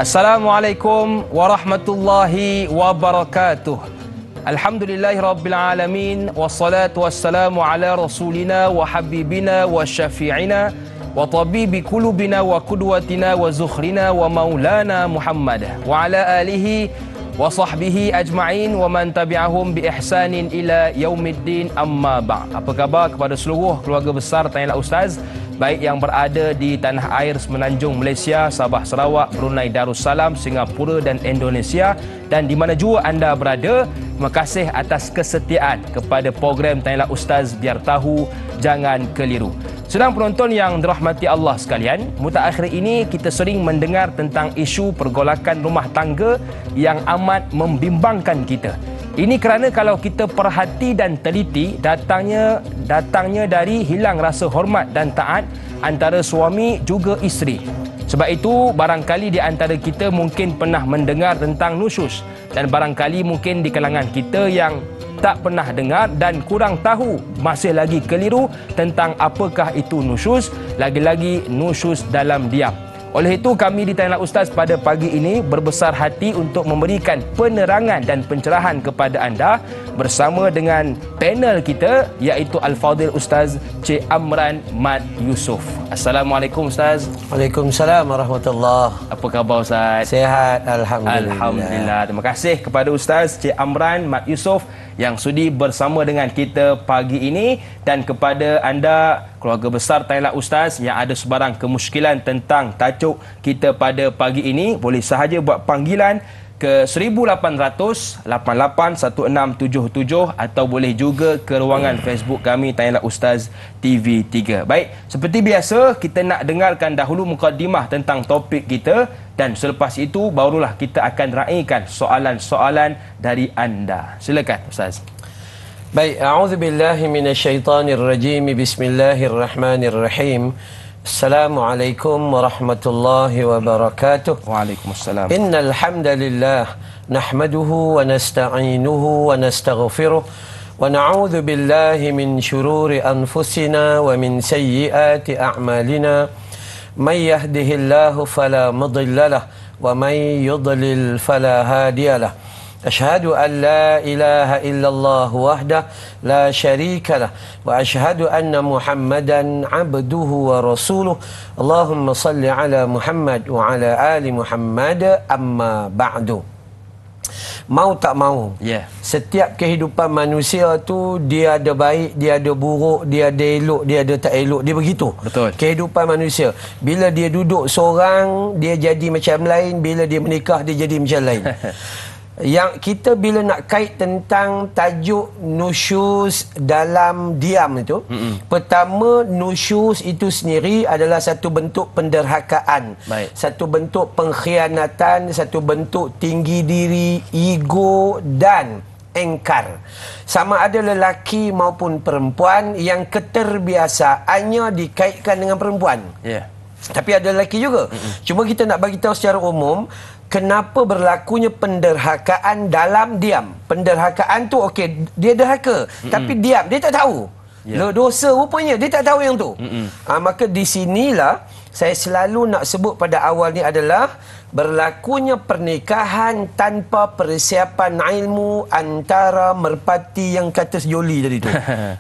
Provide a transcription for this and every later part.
Assalamualaikum warahmatullahi wabarakatuh. Alhamdulillahirabbil alamin wassalatu wassalamu ala rasulina wa habibina wa syafi'ina wa tabibi qulubina wa qudwatina wa zukhrina wa maulana Muhammad wa ala alihi wa sahbihi ajma'in wa man tabi'ahum bi ihsanin ila yaumiddin, amma ba'. Apa khabar kepada seluruh keluarga besar Tanyalah Ustaz, baik yang berada di tanah air Semenanjung Malaysia, Sabah Sarawak, Brunei Darussalam, Singapura dan Indonesia, dan di mana jua anda berada. Terima kasih atas kesetiaan kepada program Tanyalah Ustaz, biar tahu jangan keliru. Sedang penonton yang dirahmati Allah sekalian, mutakhir ini kita sering mendengar tentang isu pergolakan rumah tangga yang amat membimbangkan kita. Ini kerana kalau kita perhati dan teliti, datangnya dari hilang rasa hormat dan taat antara suami juga isteri. Sebab itu barangkali di antara kita mungkin pernah mendengar tentang nusyus, dan barangkali mungkin di kalangan kita yang tak pernah dengar dan kurang tahu, masih lagi keliru tentang apakah itu nusyus, lagi-lagi nusyus dalam diam. Oleh itu kami di Tanyalah Ustaz pada pagi ini berbesar hati untuk memberikan penerangan dan pencerahan kepada anda bersama dengan panel kita, iaitu Al-Fadhil Ustaz Cik Amran Mat Yusof. Assalamualaikum Ustaz. Waalaikumsalam warahmatullahi. Apa khabar Ustaz? Sihat, alhamdulillah. Alhamdulillah. Terima kasih kepada Ustaz Cik Amran Mat Yusof yang sudi bersama dengan kita pagi ini, dan kepada anda keluarga besar Tanyalah Ustaz yang ada sebarang kemusykilan tentang tajuk kita pada pagi ini, boleh sahaja buat panggilan ke 1800 881677 atau boleh juga ke ruangan Facebook kami Tanyalah Ustaz TV3. Baik, seperti biasa kita nak dengarkan dahulu mukadimah tentang topik kita, dan selepas itu barulah kita akan raikan soalan-soalan dari anda. Silakan Ustaz. Baik, a'udzubillahi minasyaitonirrajim. Bismillahirrahmanirrahim. Assalamualaikum warahmatullahi wabarakatuh. Waalaikumsalam. Innal hamdalillah nahmaduhu wa nasta'inuhu wa nastaghfiruh wa na'udzu billahi min shururi anfusina wa min sayyiati a'malina. May yahdihillahu fala mudilla lahu wa may yudlil fala hadiya lahu. Asyhadu an la ilaha illallah wahdahu la syarika lah wa asyhadu anna Muhammadan abduhu wa rasuluh. Allahumma salli ala Muhammad wa ala ali Muhammad, amma ba'du. Mau tak mau, setiap kehidupan manusia tu dia ada baik, dia ada buruk, dia ada elok, dia ada tak elok, dia begitu. Betul. Kehidupan manusia, bila dia duduk seorang dia jadi macam lain, bila dia menikah dia jadi macam lain. Yang kita bila nak kait tentang tajuk nusyus dalam diam itu, pertama, nusyus itu sendiri adalah satu bentuk penderhakaan. Baik. Satu bentuk pengkhianatan, satu bentuk tinggi diri, ego dan engkar. Sama ada lelaki maupun perempuan yang keterbiasaannya dikaitkan dengan perempuan. Tapi ada lelaki juga. Cuma kita nak bagi tahu secara umum kenapa berlakunya penderhakaan dalam diam. Penderhakaan tu okey, dia derhaka, tapi diam, dia tak tahu. Dosa rupanya dia tak tahu yang tu. Maka di sinilah saya selalu nak sebut pada awal ni adalah berlakunya pernikahan tanpa persiapan ilmu antara merpati yang kata sejoli tadi tu.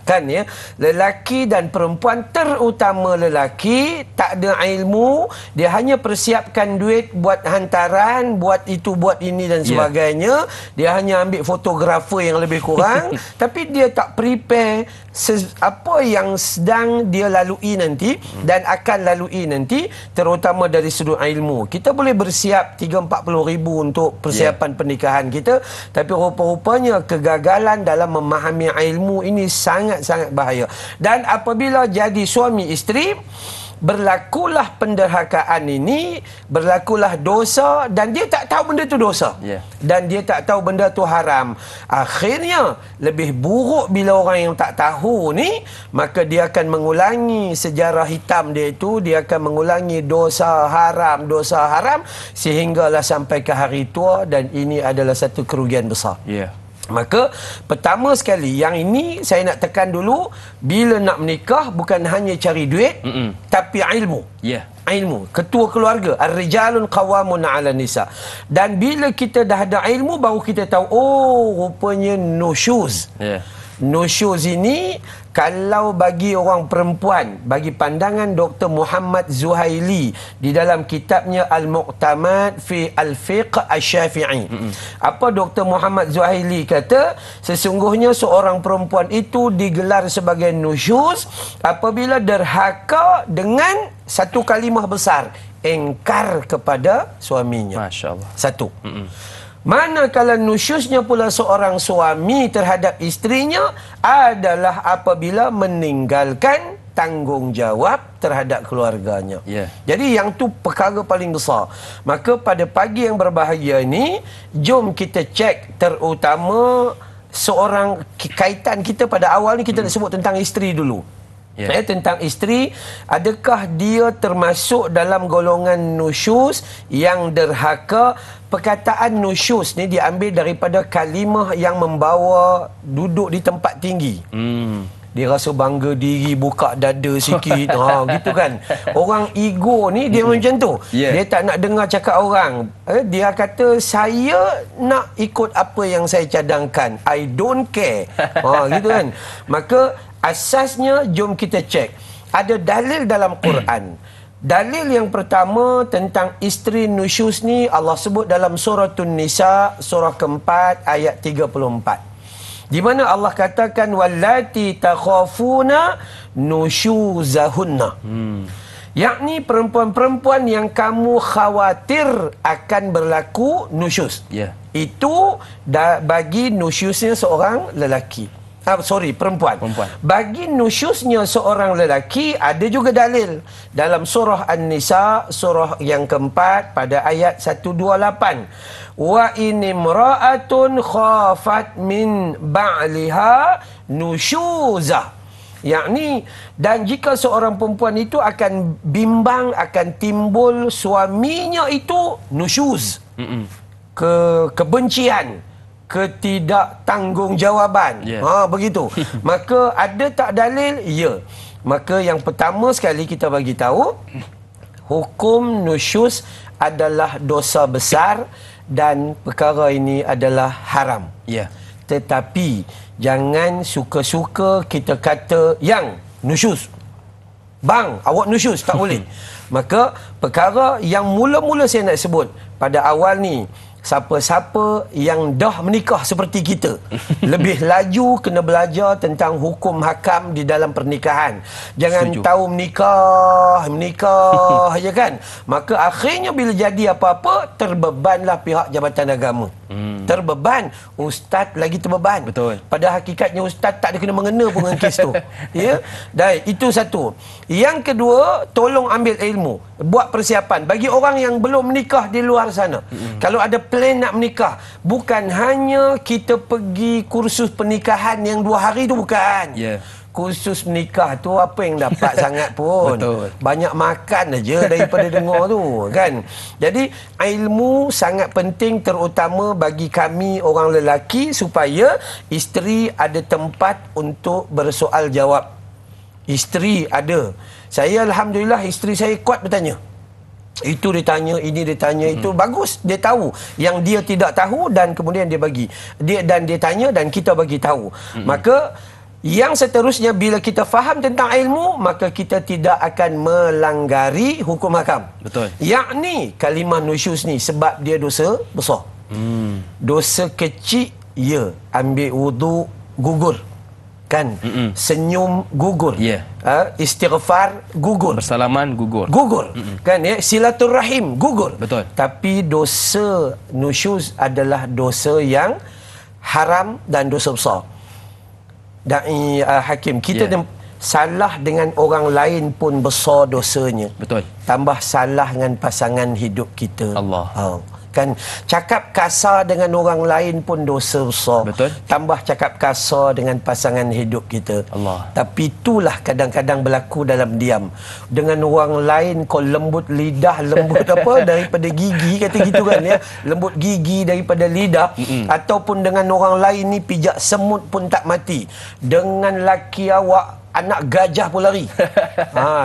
Kan ya, lelaki dan perempuan, terutama lelaki tak ada ilmu, dia hanya persiapkan duit buat hantaran, buat itu buat ini dan sebagainya. Dia hanya ambil fotografer yang lebih kurang tapi dia tak prepare apa yang sedang dia lalui nanti dan akan lalui nanti, terutama dari sudut ilmu. Kita boleh bersiap 30-40 ribu untuk persiapan pernikahan kita, tapi rupa-rupanya kegagalan dalam memahami ilmu ini sangat-sangat bahaya. Dan apabila jadi suami isteri, berlakulah penderhakaan ini, berlakulah dosa, dan dia tak tahu benda tu dosa, dan dia tak tahu benda tu haram. Akhirnya lebih buruk bila orang yang tak tahu ni, maka dia akan mengulangi sejarah hitam dia itu, dia akan mengulangi dosa haram, sehinggalah sampai ke hari tua, dan ini adalah satu kerugian besar. Maka pertama sekali, yang ini saya nak tekan dulu, bila nak menikah bukan hanya cari duit, tapi ilmu. Ilmu, ketua keluarga, ar-rijalun qawamun 'ala nisa. Dan bila kita dah ada ilmu baru kita tahu, oh rupanya nusyuz. Nusyuz ini kalau bagi orang perempuan, bagi pandangan Dr. Muhammad Zuhaili di dalam kitabnya Al-Muqtamad fi Al-Fiqh Asy-Syafi'i. Apa Dr. Muhammad Zuhaili kata? Sesungguhnya seorang perempuan itu digelar sebagai nusyuz apabila derhaka dengan satu kalimah besar, engkar kepada suaminya. Masya Allah. Satu. Manakala nusyuznya pula seorang suami terhadap isterinya adalah apabila meninggalkan tanggungjawab terhadap keluarganya. Jadi yang tu perkara paling besar. Maka pada pagi yang berbahagia ini, jom kita cek terutama seorang kaitan kita pada awal ni kita nak sebut tentang isteri dulu. Tentang isteri, adakah dia termasuk dalam golongan nusyuz yang derhaka? Perkataan nusyuz ni diambil daripada kalimah yang membawa duduk di tempat tinggi. Dia rasa bangga diri, buka dada sikit. Gitu kan. Orang ego ni dia macam tu. Dia tak nak dengar cakap orang. Dia kata, saya nak ikut apa yang saya cadangkan. I don't care. Gitu kan. Maka asasnya jom kita cek. Ada dalil dalam Quran. Dalil yang pertama tentang isteri nusyuz ni Allah sebut dalam surah An-Nisa surah keempat ayat 34. Di mana Allah katakan wallati takhafuna nusyuzahunna. Yakni perempuan-perempuan yang kamu khawatir akan berlaku nusyuz. Itu bagi nusyuznya seorang lelaki. Perempuan. Bagi nusyuznya seorang lelaki ada juga dalil dalam surah An-Nisa surah yang keempat pada ayat 128. Wa in imra'atun khafat min ba'liha nusyuzah. Yakni, dan jika seorang perempuan itu akan bimbang, akan timbul suaminya itu nusyuz, kebencian, ketidaktanggungjawaan. Begitu. Maka ada tak dalil? Ya. Maka yang pertama sekali kita bagi tahu, hukum nusyuz adalah dosa besar dan perkara ini adalah haram. Tetapi jangan suka-suka kita kata yang nusyuz, bang, awak nusyuz, tak boleh. Maka perkara yang mula-mula saya nak sebut pada awal ni, siapa-siapa yang dah menikah seperti kita, lebih laju kena belajar tentang hukum hakam di dalam pernikahan. Jangan tahu menikah aja kan. Maka akhirnya bila jadi apa-apa, terbebanlah pihak Jabatan Agama. Terbeban, ustaz lagi terbeban. Pada hakikatnya ustaz tak ada kena mengena pun dengan kes tu. Dan itu satu. Yang kedua, tolong ambil ilmu, buat persiapan bagi orang yang belum menikah di luar sana. Kalau ada plan nak menikah, bukan hanya kita pergi kursus pernikahan yang 2 hari tu, bukan. Kursus menikah tu apa yang dapat sangat pun. Banyak makan aja daripada dengar tu kan. Jadi ilmu sangat penting, terutama bagi kami orang lelaki, supaya isteri ada tempat untuk bersoal jawab. Isteri ada. Saya alhamdulillah isteri saya kuat bertanya. Itu dia tanya, ini dia tanya, itu bagus. Dia tahu yang dia tidak tahu dan kemudian dia bagi. Dia tanya dan kita bagi tahu. Maka yang seterusnya, bila kita faham tentang ilmu, maka kita tidak akan melanggari hukum hakam. Yakni kalimah nusyuz ni, sebab dia dosa besar. Dosa kecil, ya, ambil wudu gugur kan, senyum gugur, istighfar gugur, bersalaman gugur, kan, silaturahim gugur. Tapi dosa nusyuz adalah dosa yang haram dan dosa besar. Dai Hakim, kita salah dengan orang lain pun besar dosanya. Tambah salah dengan pasangan hidup kita. Kan cakap kasar dengan orang lain pun dosa besar. Betul. Tambah cakap kasar dengan pasangan hidup kita. Allah. Tapi itulah kadang-kadang berlaku dalam diam. Dengan orang lain kau lembut lidah, lembut apa daripada gigi, kata gitu kan ya. Lembut gigi daripada lidah. Ataupun dengan orang lain ni pijak semut pun tak mati. Dengan laki awak anak gajah pun lari.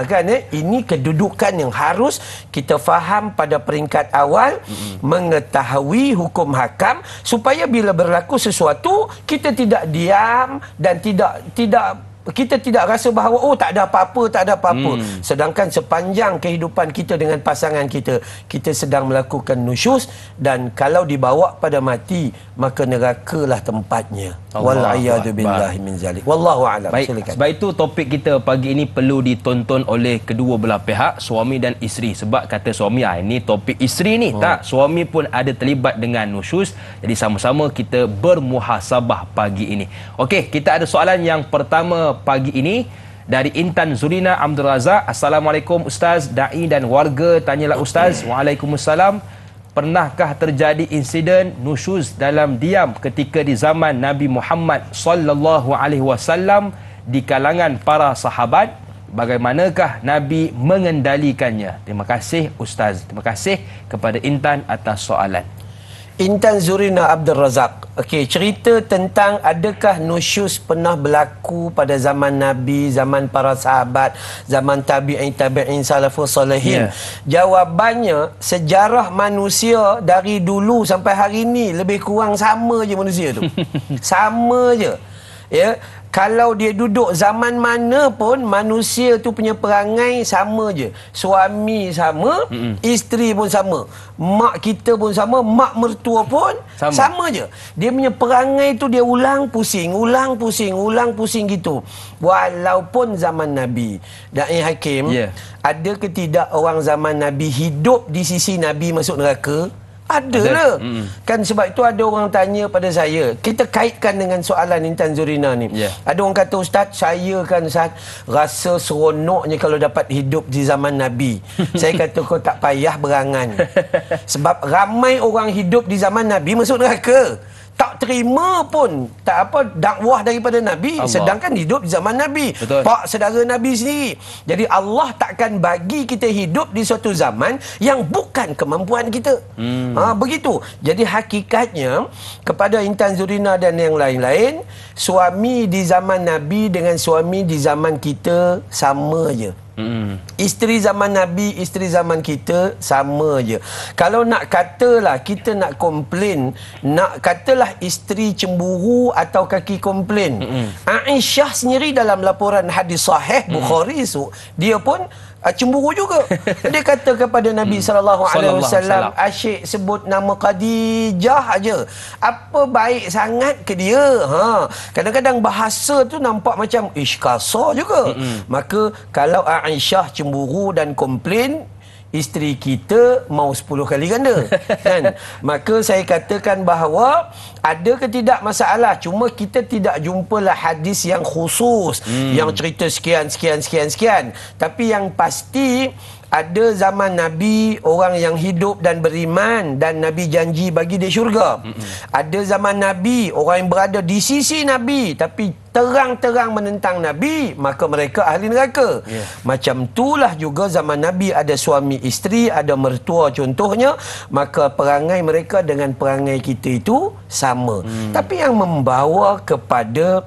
Kan ini kedudukan yang harus kita faham pada peringkat awal, mengetahui hukum hakam supaya bila berlaku sesuatu kita tidak diam dan kita tidak rasa bahawa oh tak ada apa-apa, tak ada apa-apa. Sedangkan sepanjang kehidupan kita dengan pasangan kita, kita sedang melakukan nusyus, dan kalau dibawa pada mati, maka nerakalah tempatnya. Wal-a'yadu billahi min zalik. Wallahu a'lam. Baik, sebab itu topik kita pagi ini perlu ditonton oleh kedua belah pihak, suami dan isteri. Sebab kata suami, ini topik isteri ni. Tak, suami pun ada terlibat dengan nusyus. Jadi sama-sama kita bermuhasabah pagi ini. Okey, kita ada soalan yang pertama pagi ini dari Intan Zurina Abdul Razak. Assalamualaikum Ustaz, da'i dan warga, tanyalah Ustaz. Waalaikumsalam. Pernahkah terjadi insiden nusyuz dalam diam ketika di zaman Nabi Muhammad sallallahu alaihi wasallam di kalangan para sahabat? Bagaimanakah Nabi mengendalikannya? Terima kasih Ustaz. Terima kasih kepada Intan atas soalan. Intan Zurina Abdul Razak. Okey, cerita tentang adakah nusyus pernah berlaku pada zaman Nabi, zaman para sahabat, zaman tabi'in salafus salihin. Jawabannya, sejarah manusia dari dulu sampai hari ini lebih kurang sama je manusia tu. Sama je. Ya, kalau dia duduk zaman mana pun manusia tu punya perangai sama je. Suami sama, isteri pun sama. Mak kita pun sama, mak mertua pun sama je. Dia punya perangai tu dia ulang pusing gitu. Walaupun zaman Nabi. Da'i Hakim, ada ke tidak orang zaman Nabi hidup di sisi Nabi masuk neraka? Ada. Kan sebab itu ada orang tanya pada saya, kita kaitkan dengan soalan Intan Zurina ni. Ada orang kata, Ustaz, saya kan Ustaz rasa seronoknya kalau dapat hidup di zaman Nabi. Saya kata, kau tak payah berangan. Sebab ramai orang hidup di zaman Nabi masuk neraka. Tak terima pun dakwah daripada Nabi, sedangkan hidup di zaman Nabi. Betul. Pak saudara Nabi sendiri. Jadi Allah takkan bagi kita hidup di suatu zaman yang bukan kemampuan kita. Begitu. Jadi hakikatnya kepada Intan Zurina dan yang lain-lain, suami di zaman Nabi dengan suami di zaman kita sama je. Isteri zaman Nabi, isteri zaman kita sama je. Kalau nak katalah kita nak komplain, nak katalah isteri cemburu atau kaki komplain, Aisyah sendiri dalam laporan hadis sahih Bukhari dia pun cemburu juga. Dia kata kepada Nabi sallallahu alaihi wasallam, asyik sebut nama Khadijah aja. Apa baik sangat ke dia? Kadang-kadang bahasa tu nampak macam kasar juga. Maka kalau Aisyah cemburu dan komplain, isteri kita mau 10 kali ganda. Kan? Maka saya katakan bahawa ada ke tidak masalah, cuma kita tidak jumpalah hadis yang khusus yang cerita sekian. Tapi yang pasti ada zaman Nabi orang yang hidup dan beriman dan Nabi janji bagi dia syurga. Ada zaman Nabi orang yang berada di sisi Nabi tapi terang-terang menentang Nabi, maka mereka ahli neraka. Macam itulah juga zaman Nabi ada suami isteri, ada mertua contohnya, maka perangai mereka dengan perangai kita itu sama. Tapi yang membawa kepada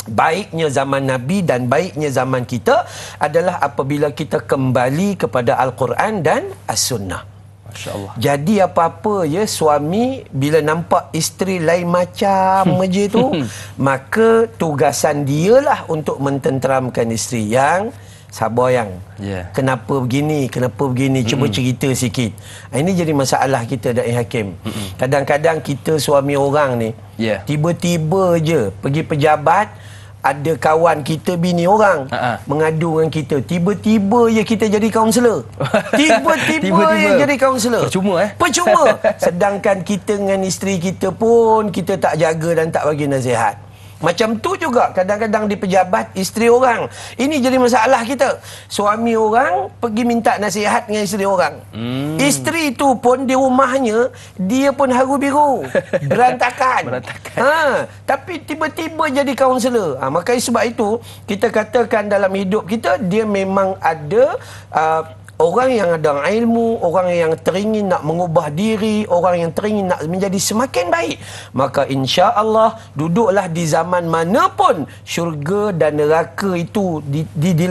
baiknya zaman Nabi dan baiknya zaman kita adalah apabila kita kembali kepada Al-Quran dan As-Sunnah. Masya-Allah. Jadi apa-apa ya, suami bila nampak isteri lain macam je tu, maka tugasan dialah untuk mententeramkan isteri. Yang sabar yang kenapa begini, cuba cerita sikit. Ini jadi masalah kita, Da'i Hakim. Kadang-kadang kita suami orang ni tiba-tiba je pergi pejabat, ada kawan kita bini orang mengadu dengan kita, tiba-tiba je kita jadi kaunselor. Tiba-tiba je jadi kaunselor. Percuma. Sedangkan kita dengan isteri kita pun kita tak jaga dan tak bagi nasihat. Macam tu juga kadang-kadang di pejabat isteri orang. Ini jadi masalah kita. Suami orang pergi minta nasihat dengan isteri orang. Isteri tu pun di rumahnya dia pun haru biru. Berantakan. Tapi tiba-tiba jadi kaunselor. Maka sebab itu kita katakan dalam hidup kita dia memang ada orang yang ada ilmu, orang yang teringin nak mengubah diri, orang yang teringin nak menjadi semakin baik. Maka insya-Allah duduklah di zaman mana pun syurga dan neraka itu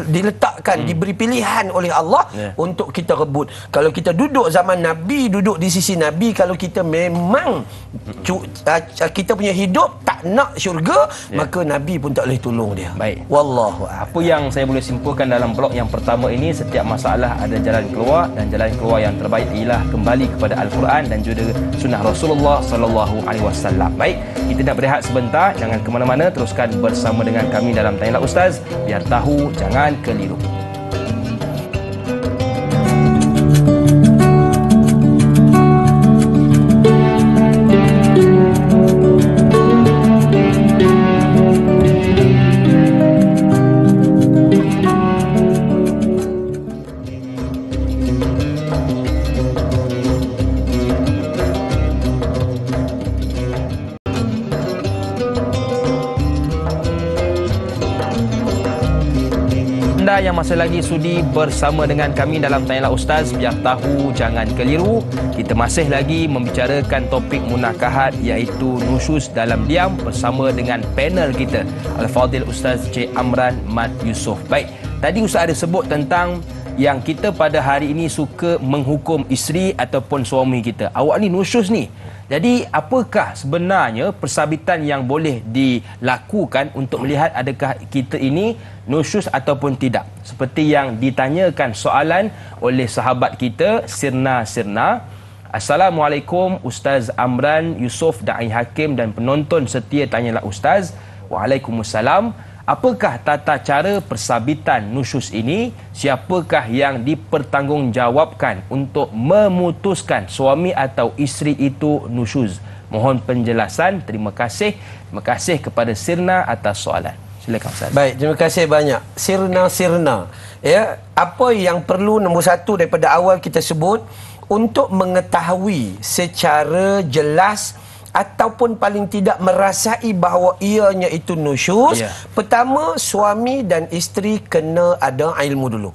diletakkan, diberi pilihan oleh Allah untuk kita rebut. Kalau kita duduk zaman Nabi, duduk di sisi Nabi, kalau kita memang kita punya hidup tak nak syurga, maka Nabi pun tak boleh tolong dia. Baik. Wallahu a'lam. Apa yang saya boleh simpulkan dalam blok yang pertama ini, setiap masalah ada jalan keluar, dan jalan keluar yang terbaik ialah kembali kepada Al-Quran dan juga sunnah Rasulullah sallallahu alaihi wasallam. Baik, kita nak berehat sebentar, jangan ke mana-mana, teruskan bersama dengan kami dalam Tanyalah Ustaz, biar tahu jangan keliru. Yang masih lagi sudi bersama dengan kami dalam Tanyalah Ustaz, biar tahu jangan keliru. Kita masih lagi membicarakan topik munakahat, iaitu nusyuz dalam diam, bersama dengan panel kita Al-Fadhil Ustaz Cik Amran Mat Yusof. Baik, tadi Ustaz ada sebut tentang yang kita pada hari ini suka menghukum isteri ataupun suami kita. Awak ni nusyuz ni. Jadi apakah sebenarnya persabitan yang boleh dilakukan untuk melihat adakah kita ini nusyuz ataupun tidak? Seperti yang ditanyakan soalan oleh sahabat kita Sirna. Assalamualaikum Ustaz Amran Yusof, Da'i Hakim dan penonton setia Tanyalah Ustaz. Waalaikumsalam. Apakah tata cara persabitan nusyuz ini? Siapakah yang dipertanggungjawabkan untuk memutuskan suami atau isteri itu nusyuz? Mohon penjelasan. Terima kasih. Terima kasih kepada Sirna atas soalan. Silakan Ustaz. Baik, terima kasih banyak. Sirna. Ya, apa yang perlu nombor satu daripada awal kita sebut untuk mengetahui secara jelas ataupun paling tidak merasai bahawa ianya itu nusyuz, pertama suami dan isteri kena ada ilmu dulu.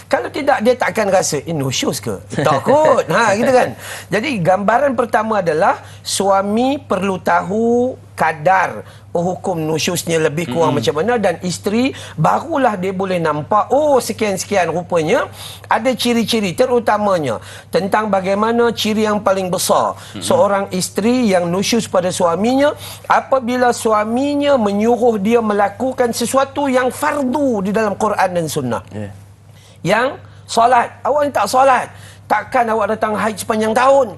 Kalau tidak, dia takkan rasa nusyuz ke? Takut. Gitu kan. Jadi gambaran pertama adalah suami perlu tahu kadar hukum nusyuznya lebih kurang macam mana, dan isteri barulah dia boleh nampak sekian-sekian rupanya ada ciri-ciri, terutamanya tentang bagaimana ciri yang paling besar seorang isteri yang nusyuz pada suaminya apabila suaminya menyuruh dia melakukan sesuatu yang fardu di dalam Quran dan Sunnah. Yang solat, awak tak solat, takkan awak datang haid sepanjang tahun.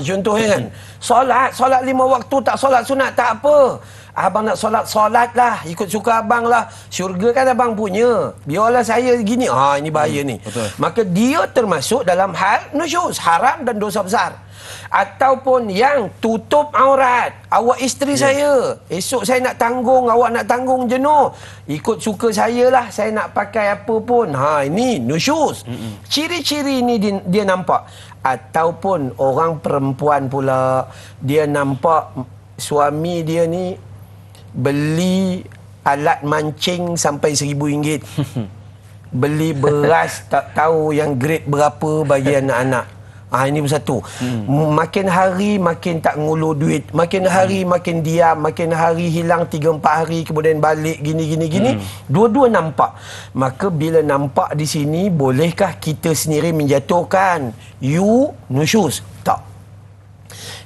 Contohnya kan, solat 5 waktu, tak solat sunat tak apa. Abang nak solat lah, ikut suka abang lah. Syurga kan abang punya, biarlah saya gini. Ini bahaya ni. Betul. Maka dia termasuk dalam hal nusyuz, haram dan dosa besar. Ataupun yang tutup aurat, awak isteri saya, esok saya nak tanggung, awak nak tanggung jenuh, ikut suka saya lah, saya nak pakai apa pun. Ini nusyuz. Ciri-ciri ini dia nampak. Ataupun orang perempuan pula, dia nampak suami dia ni beli alat mancing sampai RM1,000. Beli beras tak tahu yang grade berapa bagi anak-anak. Ini satu. Makin hari makin tak ngulur duit, makin hari makin diam, makin hari hilang 3-4 hari kemudian balik gini. Dua-dua nampak. Maka bila nampak di sini, bolehkah kita sendiri menjatuhkan you nusyuz? Tak.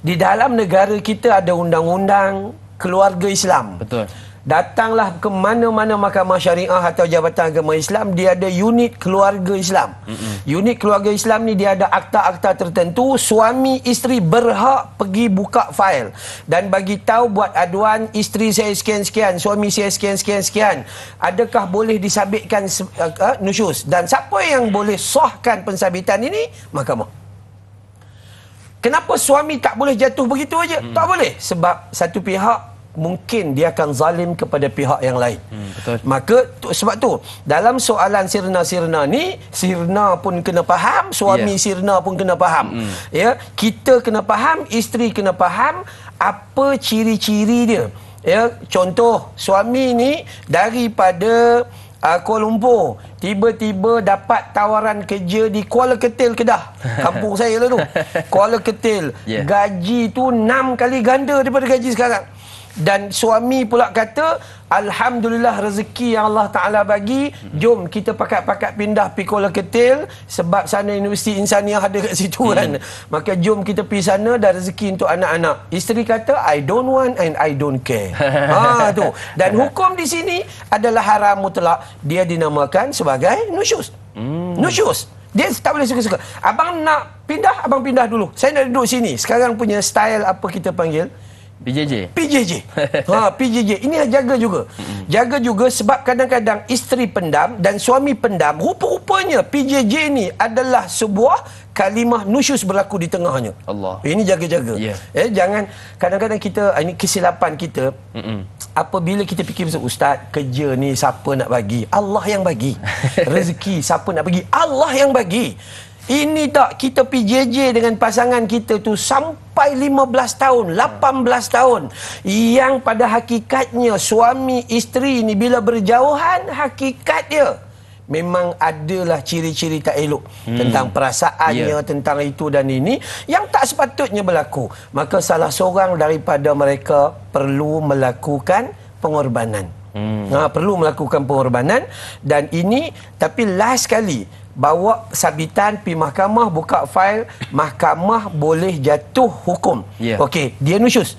Di dalam negara kita ada undang-undang keluarga Islam. Betul. Datanglah ke mana-mana mahkamah syariah atau jabatan agama Islam, dia ada unit keluarga Islam. Unit keluarga Islam ni dia ada akta-akta tertentu. Suami isteri berhak pergi buka fail dan bagi tahu, buat aduan, isteri saya sekian-sekian, suami saya sekian-sekian. Adakah boleh disabitkan nusyuz? Dan siapa yang boleh sahkan pensabitan ini? Mahkamah. Kenapa suami tak boleh jatuh begitu aja? Tak boleh. Sebab satu pihak mungkin dia akan zalim kepada pihak yang lain. Betul. Maka sebab tu dalam soalan sirna-sirna ni, sirna pun kena faham, suami sirna pun kena faham. Ya, kita kena faham, isteri kena faham apa ciri-ciri dia. Ya, contoh suami ni daripada Kuala Lumpur tiba-tiba dapat tawaran kerja di Kuala Ketil, Kedah. Kampung saya lah tu. Kuala Ketil. Gaji tu 6 kali ganda daripada gaji sekarang. Dan suami pula kata, alhamdulillah rezeki yang Allah Ta'ala bagi, jom kita pakat-pakat pindah pergi Kuala Ketil sebab sana Universiti Insaniah ada kat situ kan. Maka jom kita pergi sana, dan rezeki untuk anak-anak. Isteri kata, I don't want and I don't care. Tu. Dan hukum di sini adalah haram mutlak. Dia dinamakan sebagai nusyuz. Nusyuz. Dia tak boleh suka-suka. Abang nak pindah, abang pindah dulu. Saya nak duduk sini. Sekarang punya style apa kita panggil? PJJ. PJJ. Ini jaga juga. Jaga juga sebab kadang-kadang isteri pendam dan suami pendam. Rupa-rupanya PJJ ni adalah sebuah kalimah nusyuz berlaku di tengahnya. Allah. Ini jaga-jaga. Jangan kadang-kadang kita, ini kesilapan kita. Apabila kita fikir, ustaz, kerja ni siapa nak bagi? Allah yang bagi. Rezeki siapa nak bagi? Allah yang bagi. Ini tak, kita PJJ dengan pasangan kita tu sampai 15 tahun, 18 tahun. Yang pada hakikatnya suami isteri ni bila berjauhan, hakikat dia memang adalah ciri-ciri tak elok. Tentang perasaannya, tentang itu dan ini, yang tak sepatutnya berlaku. Maka salah seorang daripada mereka perlu melakukan pengorbanan. Perlu melakukan pengorbanan. Dan ini, tapi last kali, bawa sabitan pergi mahkamah, buka fail, mahkamah boleh jatuh hukum. Okey, dia nusyuz.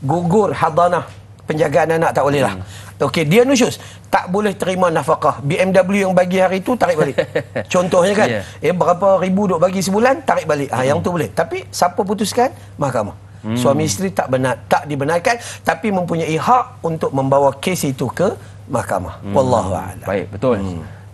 Gugur hadanah, penjagaan anak tak boleh lah. Okey, dia nusyuz, tak boleh terima nafkah. BMW yang bagi hari tu tarik balik. Contohnya kan. Berapa ribu duk bagi sebulan, tarik balik. Yang tu boleh. Tapi siapa putuskan? Mahkamah. Suami isteri tak dibenarkan, tapi mempunyai hak untuk membawa kes itu ke mahkamah. Wallahu a'lam. Baik, betul.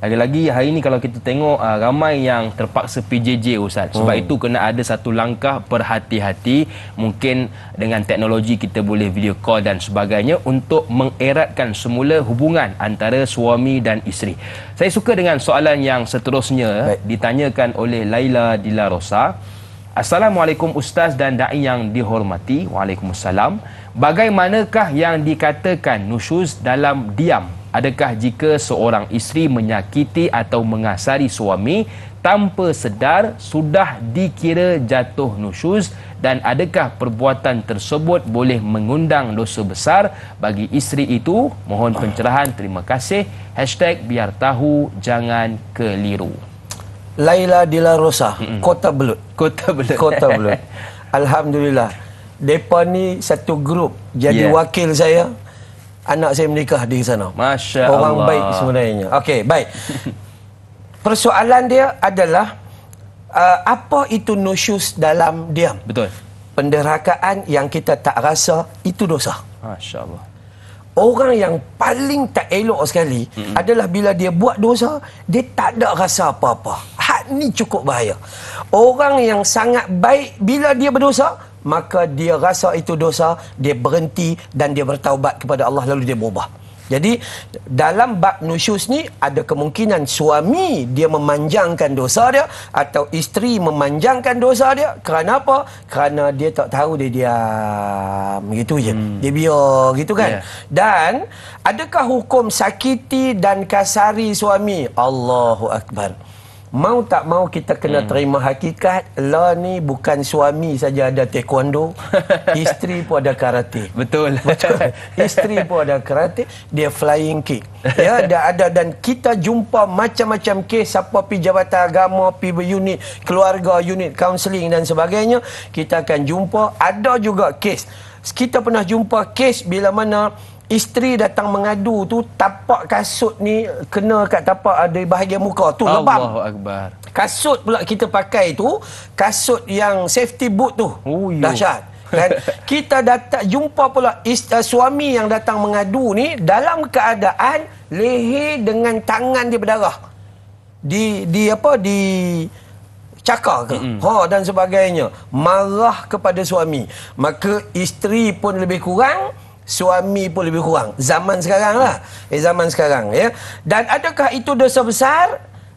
Lagi-lagi hari ni kalau kita tengok ramai yang terpaksa PJJ, Ustaz. Sebab itu kena ada satu langkah berhati-hati. Mungkin dengan teknologi kita boleh video call dan sebagainya untuk mengeratkan semula hubungan antara suami dan isteri. Saya suka dengan soalan yang seterusnya. Ditanyakan oleh Laila Dila Rosa. Assalamualaikum Ustaz dan da'i yang dihormati. Waalaikumsalam. Bagaimanakah yang dikatakan nusyuz dalam diam? Adakah jika seorang isteri menyakiti atau mengasari suami tanpa sedar sudah dikira jatuh nusyuz, dan adakah perbuatan tersebut boleh mengundang dosa besar bagi isteri itu? Mohon pencerahan. Terima kasih. #biar tahu jangan keliru. Laila Dila Rosa, Kota Belud. Kota Belud. Kota Belud. Alhamdulillah. Depa ni satu grup jadi wakil saya. Anak saya menikah di sana. Masya Orang Allah. baik sebenarnya. Okey, baik. Persoalan dia adalah apa itu nusyuz dalam diam? Betul. Penderakaan yang kita tak rasa itu dosa. Masya Allah. Orang yang paling tak elok sekali adalah bila dia buat dosa, dia tak ada rasa apa-apa. Hak ni cukup bahaya. Orang yang sangat baik, bila dia berdosa, maka dia rasa itu dosa, dia berhenti dan dia bertaubat kepada Allah, lalu dia berubah. Jadi dalam bab nusyuz ni ada kemungkinan suami dia memanjangkan dosa dia atau isteri memanjangkan dosa dia. Kerana apa? Kerana dia tak tahu, dia diam gitu je. Dia biar gitu kan. Dan adakah hukum sakiti dan kasari suami? Allahu Akbar. Mau tak mau kita kena terima hakikat, lah ni bukan suami saja ada taekwondo, isteri pun ada karate. Betul. Betul. Isteri pun ada karate, dia flying kick. Ya, ada, dan kita jumpa macam-macam kes, siapa pi jabatan agama, pi unit keluarga, unit kaunseling dan sebagainya, kita akan jumpa ada juga kes. Kita pernah jumpa kes bila mana isteri datang mengadu tu, tapak kasut ni kena kat tapak ada bahagian muka tu, lebam. Allahu Akbar. Kasut pula kita pakai tu, kasut yang safety boot tu. Dahsyat. Dan kita datang jumpa pula suami yang datang mengadu ni dalam keadaan leher dengan tangan dia berdarah. Di cakar ke? Dan sebagainya. Marah kepada suami. Maka isteri pun lebih kurang suami pun lebih kurang. Zaman sekarang lah. Zaman sekarang ya. Dan adakah itu dosa besar?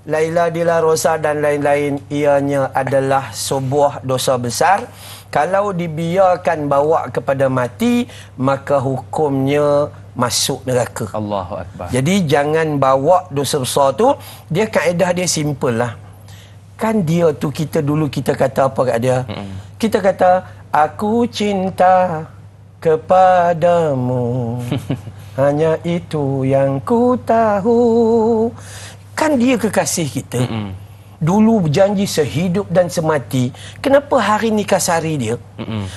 Laila Dila Rosa dan lain-lain, ianya adalah sebuah dosa besar. Kalau dibiarkan bawa kepada mati, maka hukumnya masuk neraka. Allahu Akbar. Jadi jangan bawa dosa besar tu. Dia kaedah dia simple lah. Kan dia tu, kita dulu kita kata apa kat dia? Kita kata, aku cinta kepadamu. Hanya itu yang ku tahu. Kan dia kekasih kita. Dulu berjanji sehidup dan semati. Kenapa hari ni kasari dia?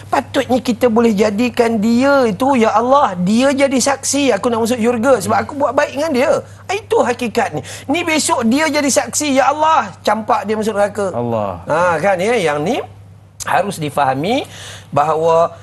Patutnya kita boleh jadikan dia itu, ya Allah, dia jadi saksi aku nak masuk syurga sebab aku buat baik dengan dia. Itu hakikat ni. Ni besok dia jadi saksi, ya Allah, campak dia masuk neraka. Allah. Kan ya, yang ni harus difahami bahawa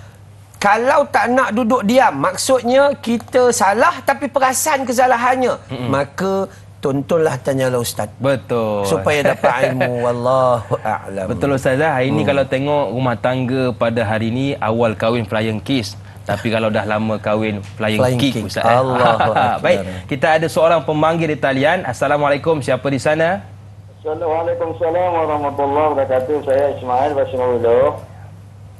kalau tak nak duduk diam, maksudnya kita salah tapi perasan kesalahannya, maka tontonlah, tanyalah ustaz. Betul. Supaya dapat ilmu. Wallahu a'lam. Betul Ustaz. Hari ni kalau tengok rumah tangga pada hari ni, awal kahwin flying kiss. Tapi kalau dah lama kahwin flying kick Ustaz. Allahu Akbar. Baik, kita ada seorang pemanggil di talian. Assalamualaikum, siapa di sana? Waalaikumsalam warahmatullahi wabarakatuh. Saya Ismail Basimullah.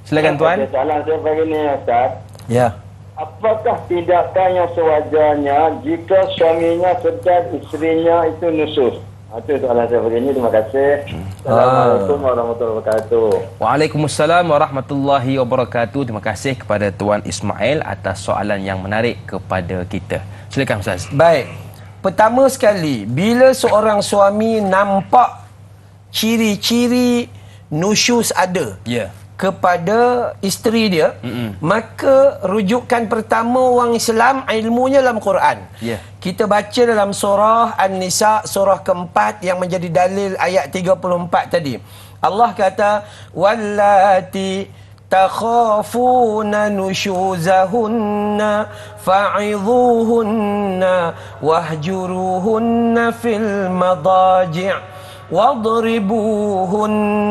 Silakan tuan. Soalan saya begini Ustaz. Ya. Apakah tindakan yang sewajarnya jika suaminya sedar isterinya itu nusus? Itu soalan saya begini. Terima kasih. Assalamualaikum warahmatullahi wabarakatuh. Waalaikumsalam warahmatullahi wabarakatuh. Terima kasih kepada Tuan Ismail atas soalan yang menarik kepada kita. Silakan Ustaz. Baik. Pertama sekali, bila seorang suami nampak ciri-ciri nusyus ada kepada isteri dia, maka rujukan pertama orang Islam ilmunya dalam Quran. Kita baca dalam surah An-Nisa, surah keempat yang menjadi dalil ayat 34 tadi. Allah kata, wallati takhafuna nusyuzahunna fa'idhuhunna wahjuruhunna fil madaji' واضربوهن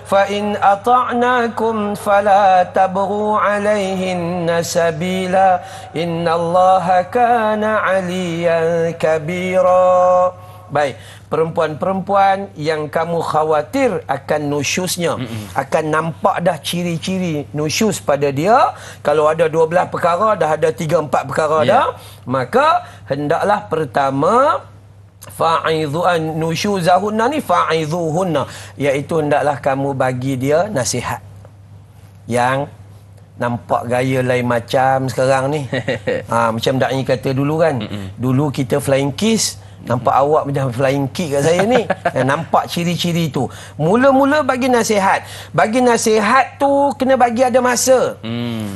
فإن أطعناكم فلا تبغوا عليهن سبيلا إن الله كان عليا كبيرا. Baik, perempuan-perempuan yang kamu khawatir akan nusyusnya, akan nampak dah ciri-ciri nusyus pada dia, kalau ada 12 perkara, dah ada 3-4 perkara dah, maka hendaklah pertama fa'idhu'an nusyuzahunna ni fa'idhuhunna, iaitu hendaklah kamu bagi dia nasihat. Yang nampak gaya lain macam sekarang ni. Macam Da'i kata dulu kan, dulu kita flying kiss, nampak awak macam flying kick kat saya ni. Nampak ciri-ciri tu. Mula-mula bagi nasihat. Bagi nasihat tu kena bagi ada masa.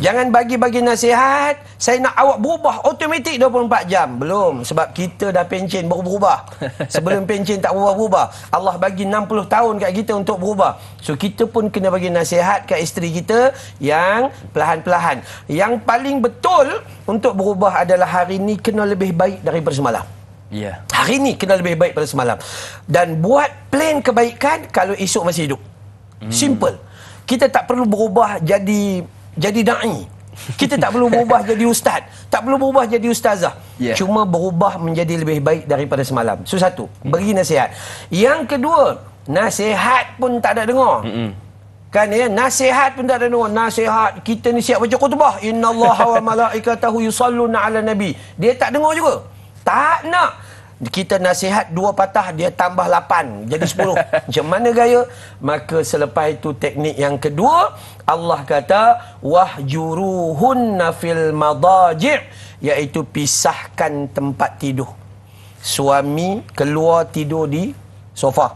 Jangan bagi nasihat, saya nak awak berubah automatik 24 jam. Belum. Sebab kita dah pencen baru berubah. Sebelum pencen tak berubah-berubah. Allah bagi 60 tahun kat kita untuk berubah. So kita pun kena bagi nasihat kat isteri kita yang perlahan-perlahan. Yang paling betul untuk berubah adalah hari ni kena lebih baik daripada semalam. Hari ni kena lebih baik pada semalam. Dan buat plan kebaikan kalau esok masih hidup. Simple. Kita tak perlu berubah jadi da'i. Kita tak perlu berubah jadi ustaz. Tak perlu berubah jadi ustazah. Cuma berubah menjadi lebih baik daripada semalam. So satu, beri nasihat. Yang kedua, nasihat pun tak ada dengar. Kan ya, nasihat pun tak ada dengar. Nasihat kita ni siap baca khutbah, innallaha wa malaikatahu yusalluna ala nabi. Dia tak dengar juga. Tak nak. Kita nasihat 2 patah, dia tambah 8 jadi 10. Macam mana gaya? Maka selepas itu teknik yang kedua, Allah kata wahjuruhunna fil madaji', iaitu pisahkan tempat tidur. Suami keluar tidur di sofa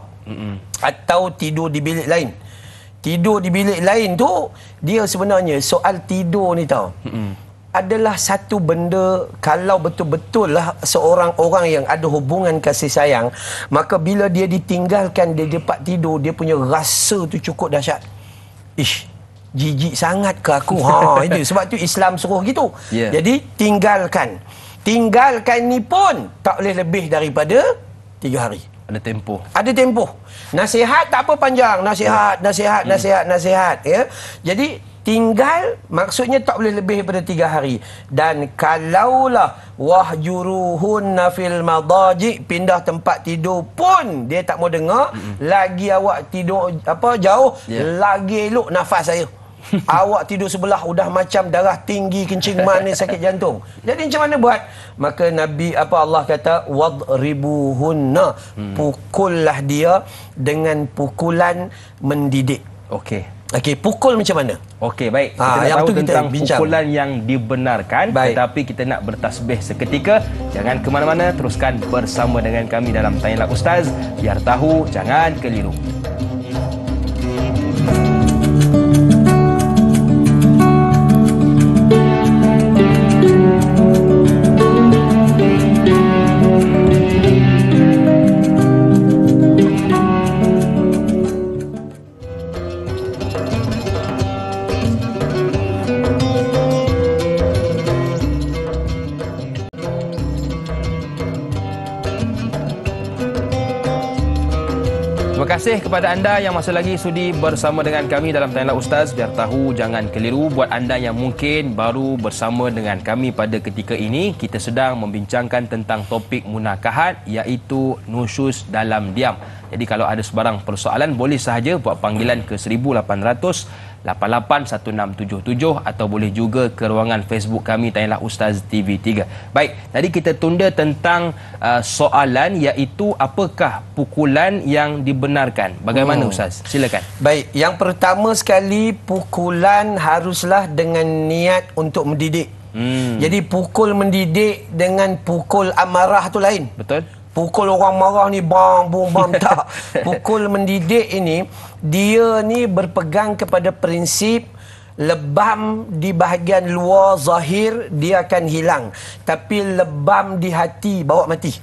atau tidur di bilik lain. Tidur di bilik lain tu, dia sebenarnya soal tidur ni tau, adalah satu benda, kalau betul-betul lah seorang orang yang ada hubungan kasih sayang, maka bila dia ditinggalkan di tempat tidur, dia punya rasa tu cukup dahsyat. Ish, jijik sangat ke aku? Itu sebab tu Islam suruh gitu. Jadi tinggalkan. Tinggalkan ni pun tak boleh lebih daripada 3 hari. Ada tempoh. Ada tempoh. Nasihat tak apa panjang. Nasihat ya. Jadi Tinggal maksudnya tak boleh lebih daripada 3 hari. Dan kalaulah wahjuruhunna fil madaji, pindah tempat tidur pun dia tak mau dengar, lagi awak tidur jauh, lagi elok nafas saya. Awak tidur sebelah udah macam darah tinggi, kencing manis, sakit jantung. Jadi macam mana buat? Maka Nabi Allah kata wadribuhunna, pukullah dia dengan pukulan mendidik. Okey, pukul macam mana? Okey, baik. Kita nak tahu tentang pukulan yang dibenarkan. Baik. Tetapi kita nak bertasbih seketika. Jangan ke mana-mana, teruskan bersama dengan kami dalam Tanyalah Ustaz. Biar tahu, jangan keliru. Terima kasih kepada anda yang masih lagi sudi bersama dengan kami dalam Tanyalah Ustaz. Biar tahu, jangan keliru. Buat anda yang mungkin baru bersama dengan kami pada ketika ini, kita sedang membincangkan tentang topik munakahat, iaitu nusyuz dalam diam. Jadi kalau ada sebarang persoalan, boleh sahaja buat panggilan ke 1800 881677 atau boleh juga ke ruangan Facebook kami Tanyalah Ustaz TV3. Baik, tadi kita tunda tentang soalan, iaitu apakah pukulan yang dibenarkan. Bagaimana Ustaz? Silakan. Baik, yang pertama sekali, pukulan haruslah dengan niat untuk mendidik. Jadi pukul mendidik dengan pukul amarah tu lain. Betul. Pukul orang marah ni bam bam bam tak. Pukul mendidik ini dia ni berpegang kepada prinsip lebam di bahagian luar zahir dia akan hilang, tapi lebam di hati bawa mati.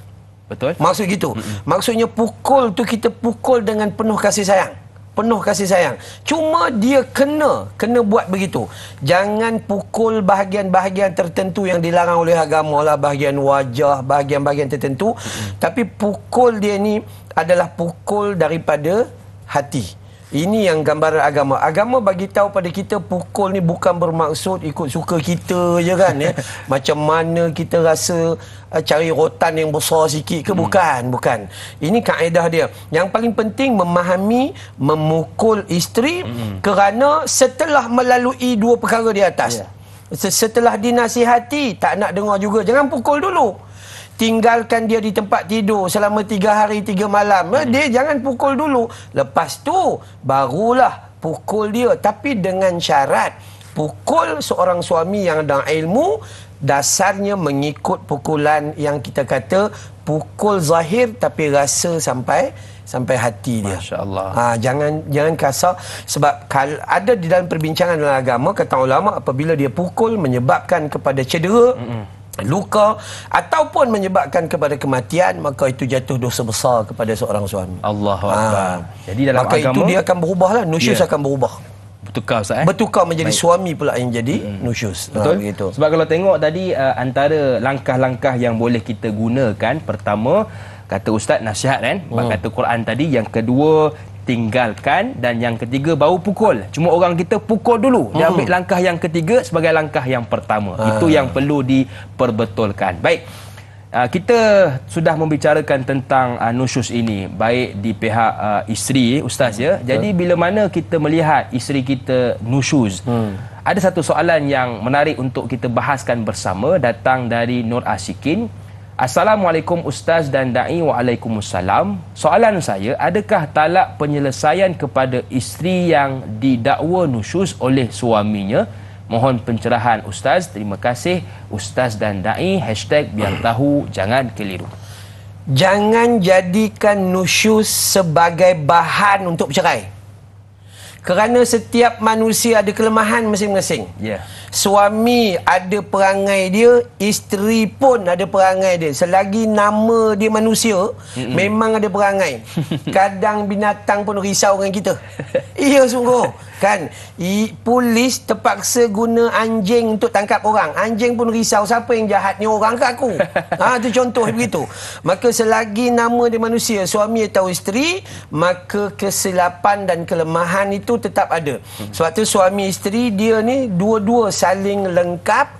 Betul. Maksud gitu. Maksudnya pukul tu kita pukul dengan penuh kasih sayang. Penuh kasih sayang. Cuma dia kena buat begitu. Jangan pukul bahagian-bahagian tertentu yang dilarang oleh agama lah, bahagian wajah, bahagian-bahagian tertentu. Tapi pukul dia ni adalah pukul daripada hati. Ini yang gambaran agama. Agama bagi tahu pada kita pukul ni bukan bermaksud ikut suka kita je kan ya. Macam mana kita rasa cari rotan yang besar sikit ke, bukan. Ini kaedah dia. Yang paling penting memahami memukul isteri kerana setelah melalui dua perkara di atas. Setelah dinasihati tak nak dengar juga, jangan pukul dulu. Tinggalkan dia di tempat tidur selama 3 hari 3 malam. Dia jangan pukul dulu. Lepas tu barulah pukul dia. Tapi dengan syarat pukul seorang suami yang ada ilmu, dasarnya mengikut pukulan yang kita kata pukul zahir tapi rasa sampai hati dia. Masya-Allah. Jangan kasar, sebab ada di dalam perbincangan dalam agama, kata ulama, apabila dia pukul menyebabkan kepada cedera, luka ataupun menyebabkan kepada kematian, maka itu jatuh dosa besar kepada seorang suami. Allahu Akbar. Jadi dalam maka agama itu dia akan berubahlah, nusyuz akan berubah. Bertukar Ustaz. Bertukar menjadi suami pula yang jadi nusyuz. Betul. Begitu. Sebab kalau tengok tadi antara langkah-langkah yang boleh kita gunakan, pertama kata Ustaz nasihat kan, kata Quran tadi, yang kedua tinggalkan, dan yang ketiga baru pukul. Cuma orang kita pukul dulu, dia ambil langkah yang ketiga sebagai langkah yang pertama. Itu yang perlu diperbetulkan. Baik, kita sudah membicarakan tentang nusyuz ini baik di pihak isteri Ustaz ya. Jadi bila mana kita melihat isteri kita nusyuz, ada satu soalan yang menarik untuk kita bahaskan bersama, datang dari Nur Asyikin. Assalamualaikum Ustaz dan Da'i. Waalaikumsalam. Soalan saya, adakah talak penyelesaian kepada isteri yang didakwa nusyuz oleh suaminya? Mohon pencerahan Ustaz. Terima kasih Ustaz dan Da'i. #biar tahu, jangan keliru. Jangan jadikan nusyuz sebagai bahan untuk bercerai. Kerana setiap manusia ada kelemahan masing-masing. Suami ada perangai dia, isteri pun ada perangai dia. Selagi nama dia manusia, memang ada perangai. Kadang binatang pun risau dengan kita. Iya sungguh. Kan? Polis terpaksa guna anjing untuk tangkap orang. Anjing pun risau, siapa yang jahat ni, orang ke aku? Itu contoh begitu. Maka selagi nama dia manusia, suami atau isteri, maka kesilapan dan kelemahan itu itu tetap ada. Sebab tu suami isteri dia ni dua-dua saling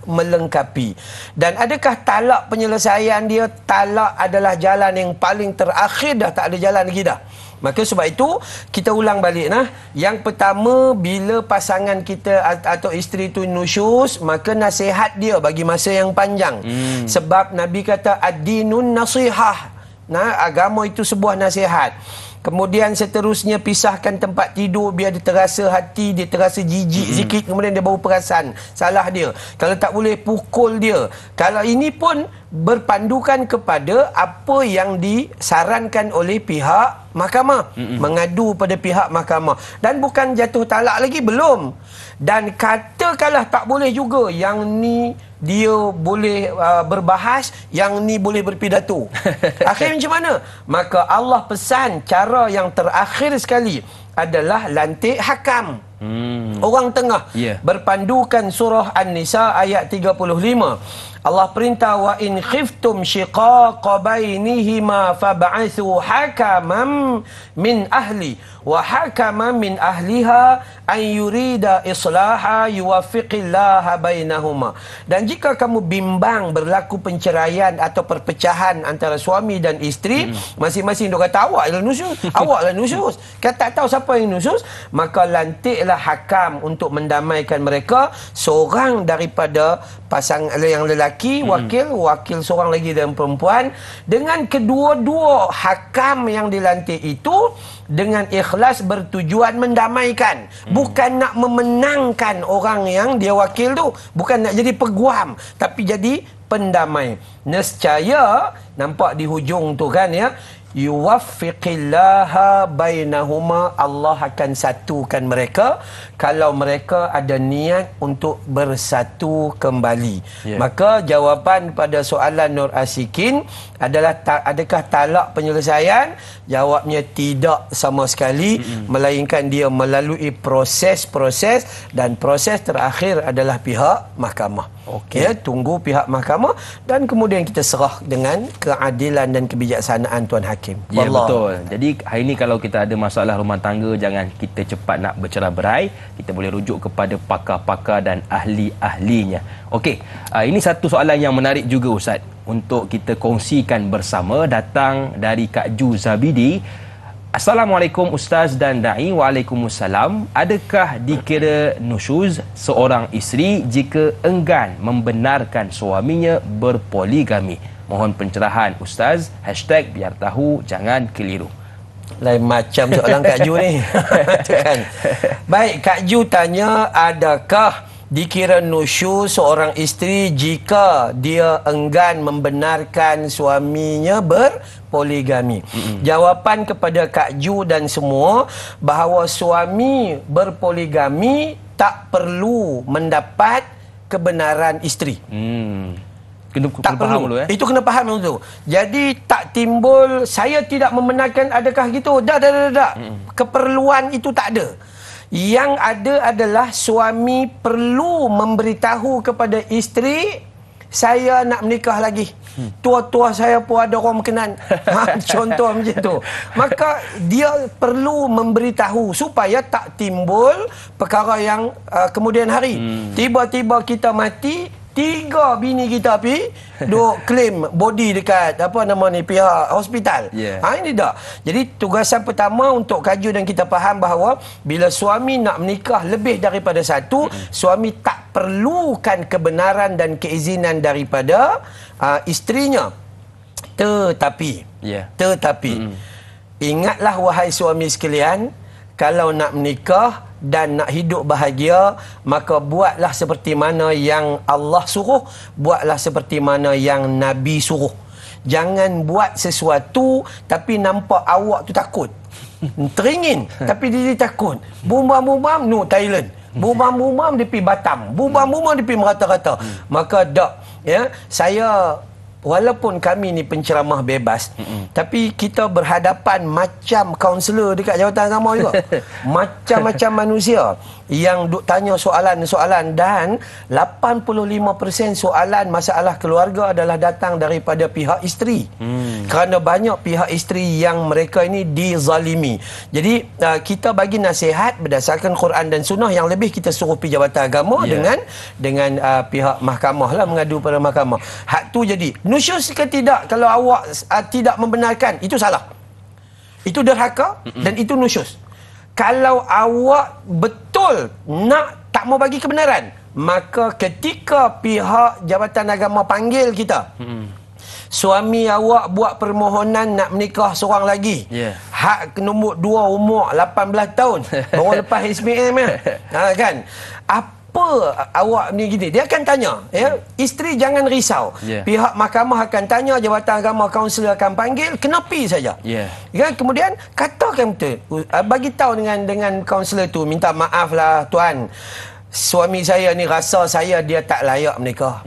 melengkapi. Dan adakah talak penyelesaian dia? Talak adalah jalan yang paling terakhir, dah tak ada jalan lagi dah. Maka sebab itu kita ulang balik nah. Yang pertama, bila pasangan kita atau isteri itu nusyus, maka nasihat dia bagi masa yang panjang. Sebab Nabi kata ad-dinun nasihah. Nah, agama itu sebuah nasihat. Kemudian seterusnya pisahkan tempat tidur biar dia terasa hati, dia terasa jijik sikit, kemudian dia baru perasan salah dia. Kalau tak boleh pukul dia. Kalau ini pun berpandukan kepada apa yang disarankan oleh pihak mahkamah. Mengadu pada pihak mahkamah. Dan bukan jatuh talak lagi, belum. Dan katakanlah tak boleh juga, yang ni dia boleh berbahas, yang ni boleh berpidato. Akhirnya macam mana? Maka Allah pesan cara yang terakhir sekali adalah lantik hakam. Orang tengah. Berpandukan surah An-Nisa ayat 35. Allah perintah wa in khiftum shiqaqa bainihima fab'athu hakaman min ahli wa hakaman min ahliha an yurida islaha yuwaffiqillaha bainahuma. Dan jika kamu bimbang berlaku penceraian atau perpecahan antara suami dan isteri, masing-masing dia kata awaklah nusyus, awaklah nusyus, kan tak tahu siapa yang nusyus, maka lantiklah hakam untuk mendamaikan mereka, seorang daripada pasangan yang lelaki, wakil seorang lagi dan perempuan. Dengan kedua-dua hakam yang dilantik itu dengan ikhlas bertujuan mendamaikan, bukan nak memenangkan orang yang dia wakil tu, bukan nak jadi peguam, tapi jadi pendamai. Nescaya nampak di hujung tu kan ya, yuwaffiqillaha bainahuma, Allah akan satukan mereka kalau mereka ada niat untuk bersatu kembali. Maka jawapan pada soalan Nur Asikin adalah adakah talak penyelesaian? Jawabnya tidak sama sekali, melainkan dia melalui proses-proses, dan proses terakhir adalah pihak mahkamah. Ya, tunggu pihak mahkamah dan kemudian kita serah dengan keadilan dan kebijaksanaan Tuan Hakim. Ya, betul. Jadi hari ini kalau kita ada masalah rumah tangga, jangan kita cepat nak bercerai-berai. Kita boleh rujuk kepada pakar-pakar dan ahli-ahlinya. Okey, ini satu soalan yang menarik juga Ustaz untuk kita kongsikan bersama, datang dari Kak Ju Zabidi. Assalamualaikum Ustaz dan Da'i. Waalaikumsalam. Adakah dikira nusyuz seorang isteri jika enggan membenarkan suaminya berpoligami? Mohon pencerahan Ustaz. # biar tahu, jangan keliru. Lain macam soalan Kak Ju ni. Kan? Baik, Kak Ju tanya, adakah dikira nusyuz seorang isteri jika dia enggan membenarkan suaminya berpoligami? Jawapan kepada Kak Ju dan semua, bahawa suami berpoligami tak perlu mendapat kebenaran isteri. Kena faham dulu. Itu kena faham dulu. Jadi tak timbul saya tidak membenarkan, adakah gitu? Dah. Keperluan itu tak ada. Yang ada adalah suami perlu memberitahu kepada isteri, saya nak menikah lagi. Tua-tua saya pun ada orang berkenan. Contoh macam tu. Maka dia perlu memberitahu supaya tak timbul perkara yang kemudian hari. Tiba-tiba kita mati, 3 bini kita pergi duk claim body dekat apa nama ni, pihak hospital. Ini tak. Jadi tugasan pertama untuk Kak Ju dan kita faham bahawa bila suami nak menikah lebih daripada satu, suami tak perlukan kebenaran dan keizinan daripada isterinya. Tetapi ingatlah wahai suami sekalian, kalau nak menikah dan nak hidup bahagia, maka buatlah seperti mana yang Allah suruh, buatlah seperti mana yang Nabi suruh. Jangan buat sesuatu tapi nampak awak tu takut. Teringin tapi dia takut. Bumam-bumam no Thailand. Bumam-bumam dia pergi Batam. Bumam-bumam dia pergi merata-rata. Maka tak, ya, saya walaupun kami ni penceramah bebas, tapi kita berhadapan macam kaunselor dekat Jabatan Agama juga. Macam-macam manusia yang duk tanya soalan-soalan, dan 85% soalan masalah keluarga adalah datang daripada pihak isteri. Kerana banyak pihak isteri yang mereka ini dizalimi. Jadi kita bagi nasihat berdasarkan Quran dan Sunnah, yang lebih kita suruh pergi Jabatan Agama dengan pihak mahkamah lah, mengadu pada mahkamah. Hak tu jadi nusyus ke tidak, kalau awak tidak membenarkan, itu salah. Itu derhaka dan itu nusyus. Kalau awak betul tak mau bagi kebenaran, maka ketika pihak Jabatan Agama panggil kita, suami awak buat permohonan nak menikah seorang lagi, hak nombor 2 umur 18 tahun baru lepas SPM kan, apa awak ni gini, dia akan tanya, isteri jangan risau, pihak mahkamah akan tanya, Jabatan Agama, kaunselor akan panggil, kena pi saja. Kan, kemudian katakan betul, bagi tahu dengan kaunselor tu, minta maaf lah tuan, suami saya ni rasa dia tak layak menikah.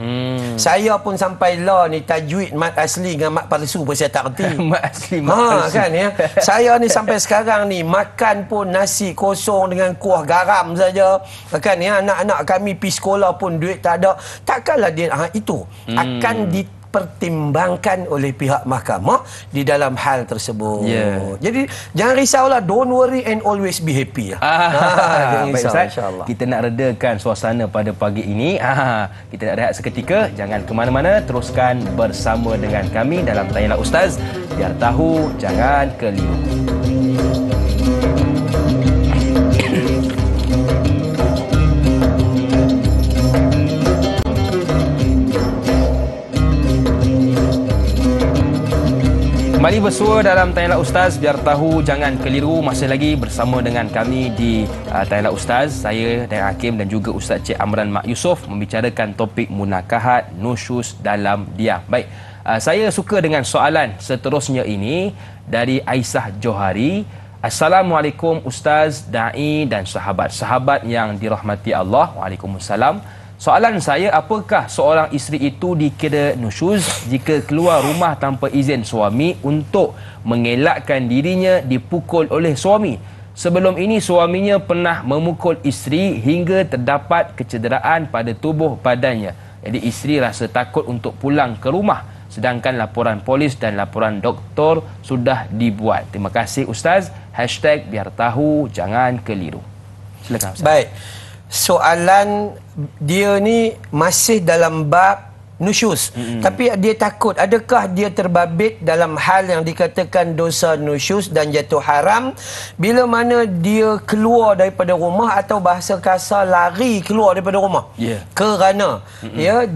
Saya pun sampai lah ni tajwid mat asli dengan mat palsu pun saya tak reti. Mat asli, mat palsu. Kan saya ni sampai sekarang ni makan pun nasi kosong dengan kuah garam saja. Kan anak-anak kami pergi sekolah pun duit tak ada. Takkanlah dia itu akan dipertimbangkan oleh pihak mahkamah di dalam hal tersebut. Jadi jangan risaulah, don't worry and always be happy. Baik Ustaz, kita nak redakan suasana pada pagi ini. Kita nak rehat seketika, jangan ke mana-mana, teruskan bersama dengan kami dalam Tanyalah Ustaz, biar tahu jangan keliru. Kembali bersua dalam Tanyalah Ustaz, biar tahu jangan keliru. Masih lagi bersama dengan kami di Tanyalah Ustaz. Saya dan Hakim dan juga Ustaz Cik Amran Mak Yusof membicarakan topik munakahat nusyus dalam diam. Baik, saya suka dengan soalan seterusnya ini dari Aisyah Johari. Assalamualaikum Ustaz, Da'i dan sahabat-sahabat yang dirahmati Allah. Waalaikumsalam. Soalan saya, apakah seorang isteri itu dikira nusyuz jika keluar rumah tanpa izin suami untuk mengelakkan dirinya dipukul oleh suami? Sebelum ini suaminya pernah memukul isteri hingga terdapat kecederaan pada tubuh badannya. Jadi isteri rasa takut untuk pulang ke rumah, sedangkan laporan polis dan laporan doktor sudah dibuat. Terima kasih Ustaz. # biar tahu jangan keliru. Silakan Ustaz. Baik. Soalan dia ni masih dalam bab nusyus, tapi dia takut adakah dia terbabit dalam hal yang dikatakan dosa nusyus dan jatuh haram bila mana dia keluar daripada rumah, atau bahasa kasar lari keluar daripada rumah kerana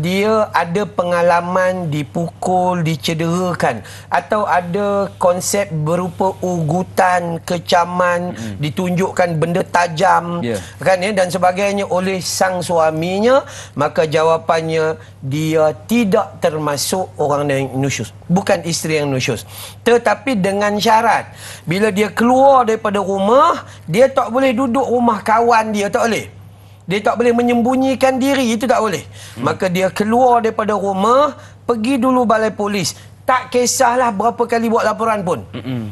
dia ada pengalaman dipukul, dicederakan, atau ada konsep berupa ugutan, kecaman, ditunjukkan benda tajam kan dan sebagainya oleh sang suaminya, maka jawapannya dia tidak termasuk orang yang nusyus, bukan isteri yang nusyus. Tetapi dengan syarat, bila dia keluar daripada rumah, dia tak boleh duduk rumah kawan dia, tak boleh. Dia tak boleh menyembunyikan diri, itu tak boleh. Maka dia keluar daripada rumah, pergi dulu balai polis. Tak kisahlah berapa kali buat laporan pun.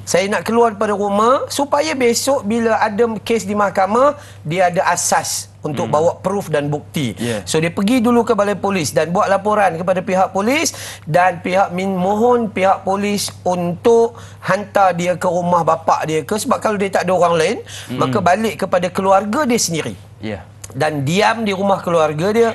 Saya nak keluar daripada rumah supaya besok bila ada kes di mahkamah, dia ada asas untuk bawa proof dan bukti. So dia pergi dulu ke balai polis dan buat laporan kepada pihak polis, dan mohon pihak polis untuk hantar dia ke rumah bapak dia ke, sebab kalau dia tak ada orang lain, maka balik kepada keluarga dia sendiri. Dan diam di rumah keluarga dia.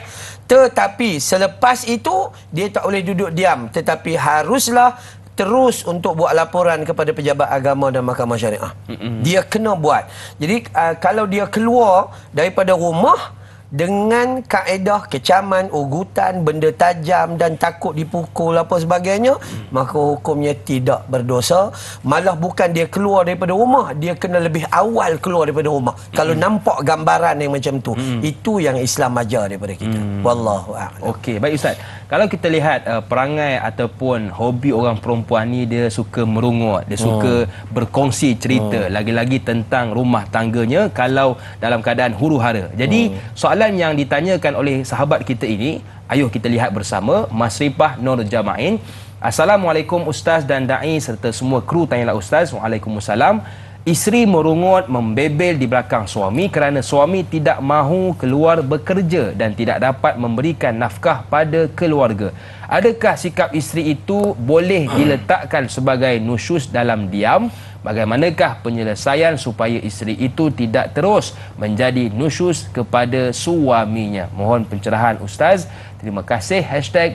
Tetapi selepas itu dia tak boleh duduk diam, tetapi haruslah terus untuk buat laporan kepada pejabat agama dan mahkamah syariah. Dia kena buat. Jadi kalau dia keluar daripada rumah dengan kaedah kecaman, ugutan, benda tajam dan takut dipukul apa sebagainya, maka hukumnya tidak berdosa. Malah bukan dia keluar daripada rumah, dia kena lebih awal keluar daripada rumah. Kalau nampak gambaran yang macam tu, itu yang Islam ajar daripada kita. Wallahu a'lam. Okey, baik Ustaz. Kalau kita lihat perangai ataupun hobi orang perempuan ni, dia suka merungut, dia suka berkongsi cerita, lagi-lagi tentang rumah tangganya kalau dalam keadaan huru-hara. Jadi soalan soalan yang ditanyakan oleh sahabat kita ini, ayuh kita lihat bersama. Masrifah Nur Jamain. Assalamualaikum Ustaz dan Da'i serta semua kru Tanyalah Ustaz. Waalaikumsalam. Isteri merungut, membebel di belakang suami kerana suami tidak mahu keluar bekerja dan tidak dapat memberikan nafkah pada keluarga. Adakah sikap isteri itu boleh diletakkan sebagai nusyus dalam diam? Bagaimanakah penyelesaian supaya isteri itu tidak terus menjadi nusyus kepada suaminya? Mohon pencerahan Ustaz. Terima kasih.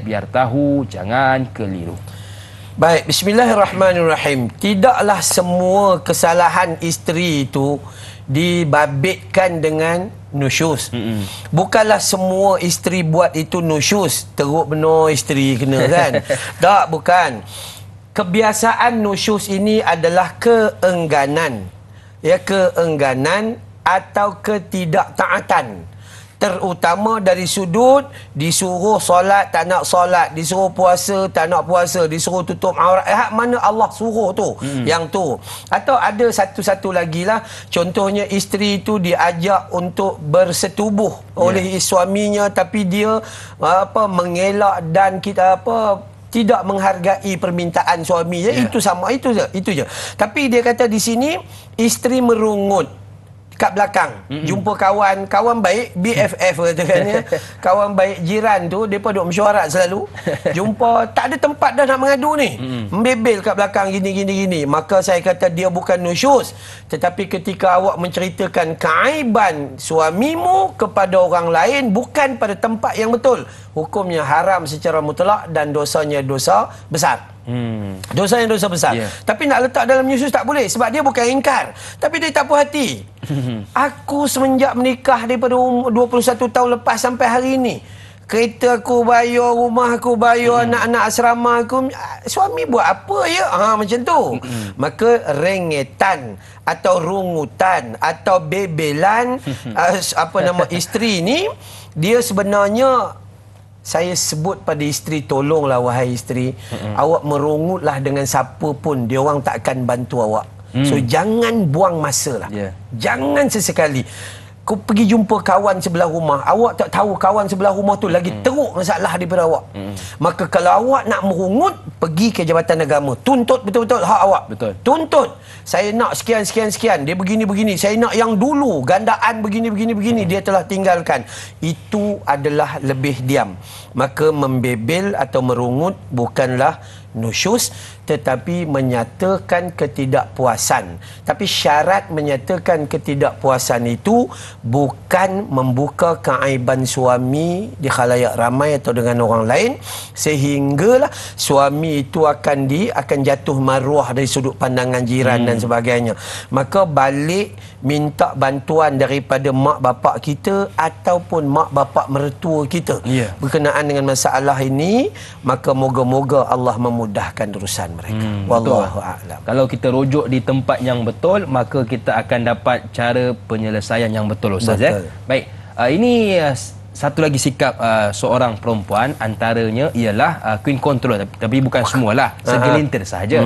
Biar tahu jangan keliru. Baik, bismillahirrahmanirrahim. Tidaklah semua kesalahan isteri itu dibabitkan dengan nusyus. Bukanlah semua isteri buat itu nusyus. Teruk benar isteri kena kan? Tak, bukan. Kebiasaan nusyus ini adalah keengganan. Ya, keengganan atau ketidaktaatan. Terutama dari sudut disuruh solat tak nak solat, disuruh puasa tak nak puasa, disuruh tutup aurat. Mana Allah suruh tu? Yang tu. Atau ada satu-satu lagi lah. Contohnya isteri itu diajak untuk bersetubuh oleh suaminya, tapi dia mengelak dan kita tidak menghargai permintaan suami. Itu sama, itu je. Tapi dia kata di sini isteri merungut kat belakang, jumpa kawan baik, BFF katakannya, kawan baik jiran tu, depa duk mesyuarat selalu. Jumpa tak ada tempat dah nak mengadu ni. Membebel kat belakang gini. Maka saya kata dia bukan nusyus, tetapi ketika awak menceritakan keaiban suamimu kepada orang lain bukan pada tempat yang betul, hukumnya haram secara mutlak dan dosanya dosa besar. Dosanya dosa besar. Tapi nak letak dalam nusyus tak boleh, sebab dia bukan ingkar, tapi dia tak puas hati. Aku semenjak menikah daripada 21 tahun lepas sampai hari ini, kereta aku bayar, rumah aku bayar, anak-anak asrama aku, suami buat apa ya? Macam tu. Maka rengetan atau rungutan atau bebelan isteri ni, dia sebenarnya, saya sebut pada isteri, tolonglah wahai isteri, awak merungutlah dengan siapa pun, dia orang tak akan bantu awak. So jangan buang masa lah. Jangan sesekali kau pergi jumpa kawan sebelah rumah, awak tak tahu kawan sebelah rumah tu lagi teruk masalah daripada awak. Maka kalau awak nak merungut, pergi ke Jabatan Agama, tuntut betul-betul hak awak. Tuntut, saya nak sekian, dia begini, saya nak yang dulu gandaan begini, dia telah tinggalkan. Itu adalah lebih diam. Maka membebel atau merungut bukanlah nusyus, tetapi menyatakan ketidakpuasan. Tapi syarat menyatakan ketidakpuasan itu bukan membuka keaiban suami di khalayak ramai atau dengan orang lain, sehinggalah suami itu akan jatuh maruah dari sudut pandangan jiran dan sebagainya. Maka balik minta bantuan daripada mak bapak kita ataupun mak bapak mertua kita berkenaan dengan masalah ini, maka moga-moga Allah memudahkan urusan mereka. Wallahu a'lam. Kalau kita rujuk di tempat yang betul, maka kita akan dapat cara penyelesaian yang betul, Ustaz. Baik, ini satu lagi sikap seorang perempuan, antaranya ialah queen control, tapi bukan semualah, segelintir sahaja.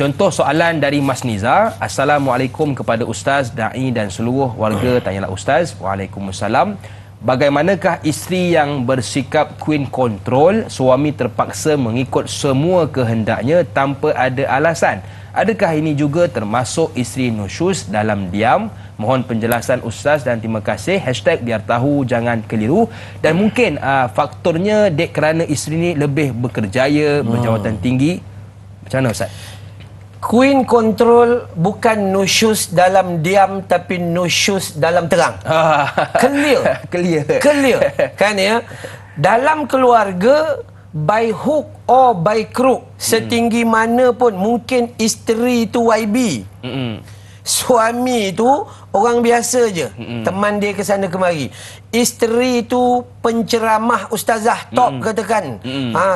Contoh soalan dari Mas Niza. Assalamualaikum kepada Ustaz, Da'i dan seluruh warga Tanyalah Ustaz. Waalaikumsalam. Bagaimanakah isteri yang bersikap queen control, suami terpaksa mengikut semua kehendaknya tanpa ada alasan? Adakah ini juga termasuk isteri nusyus dalam diam? Mohon penjelasan Ustaz dan terima kasih. Biar tahu jangan keliru. Dan mungkin faktornya kerana isteri ni lebih berkerjaya, berjawatan tinggi. Macam mana Ustaz? Queen control bukan nusyus dalam diam, tapi nusyus dalam terang. Clear. Kan ya? Dalam keluarga, by hook or by crook, setinggi mana pun, mungkin isteri itu YB. Suami itu orang biasa je, teman dia ke sana kemari. Isteri itu penceramah ustazah top katakan,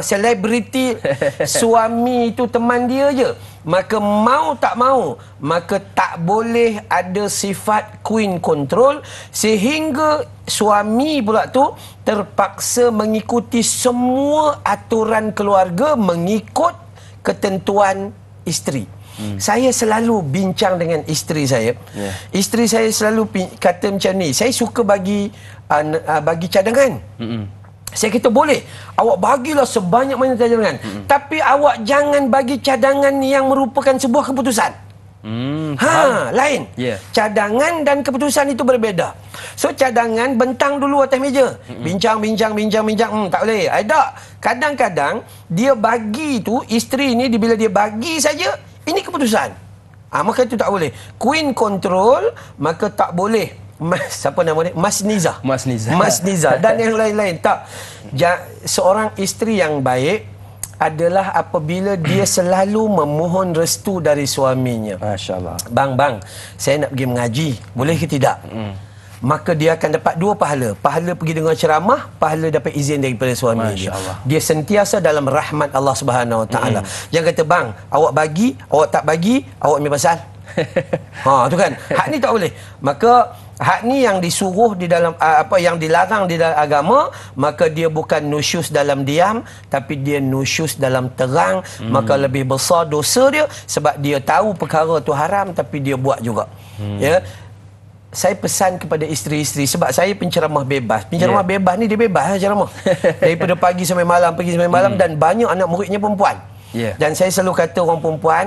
selebriti. Suami itu teman dia je. Maka mau tak mau, maka tak boleh ada sifat queen control, sehingga suami pula tu terpaksa mengikuti semua aturan keluarga mengikut ketentuan isteri. Saya selalu bincang dengan isteri saya. Isteri saya selalu kata macam ni, saya suka bagi cadangan. Saya kata boleh, awak bagilah sebanyak-banyak cadangan. Tapi awak jangan bagi cadangan yang merupakan sebuah keputusan. Lain. Cadangan dan keputusan itu berbeza. So cadangan bentang dulu atas meja. Bincang. Tak boleh. Tak. Kadang-kadang dia bagi tu, isteri ni bila dia bagi saja, ini keputusan. Maka itu tak boleh. Queen control, maka tak boleh. Siapa nama dia? Mas Niza dan yang lain-lain. Tak. Seorang isteri yang baik adalah apabila dia selalu memohon restu dari suaminya. Masya-Allah. Bang, saya nak pergi mengaji, boleh ke tidak? Maka dia akan dapat 2 pahala. Pahala pergi dengar ceramah, pahala dapat izin daripada suami dia. Dia sentiasa dalam rahmat Allah Subhanahu Wa Taala. Yang kata, bang, awak bagi, awak tak bagi, awak ambil pasal. Tu kan. Hak ni tak boleh. Maka hak ni yang disuruh di dalam yang dilarang di dalam agama, maka dia bukan nusyus dalam diam, tapi dia nusyus dalam terang. Maka lebih besar dosa dia sebab dia tahu perkara tu haram tapi dia buat juga. Ya. Saya pesan kepada isteri-isteri, sebab saya penceramah bebas. Penceramah bebas ni dia bebas ceramah. Daripada pagi sampai malam, dan banyak anak muridnya perempuan. Dan saya selalu kata orang perempuan,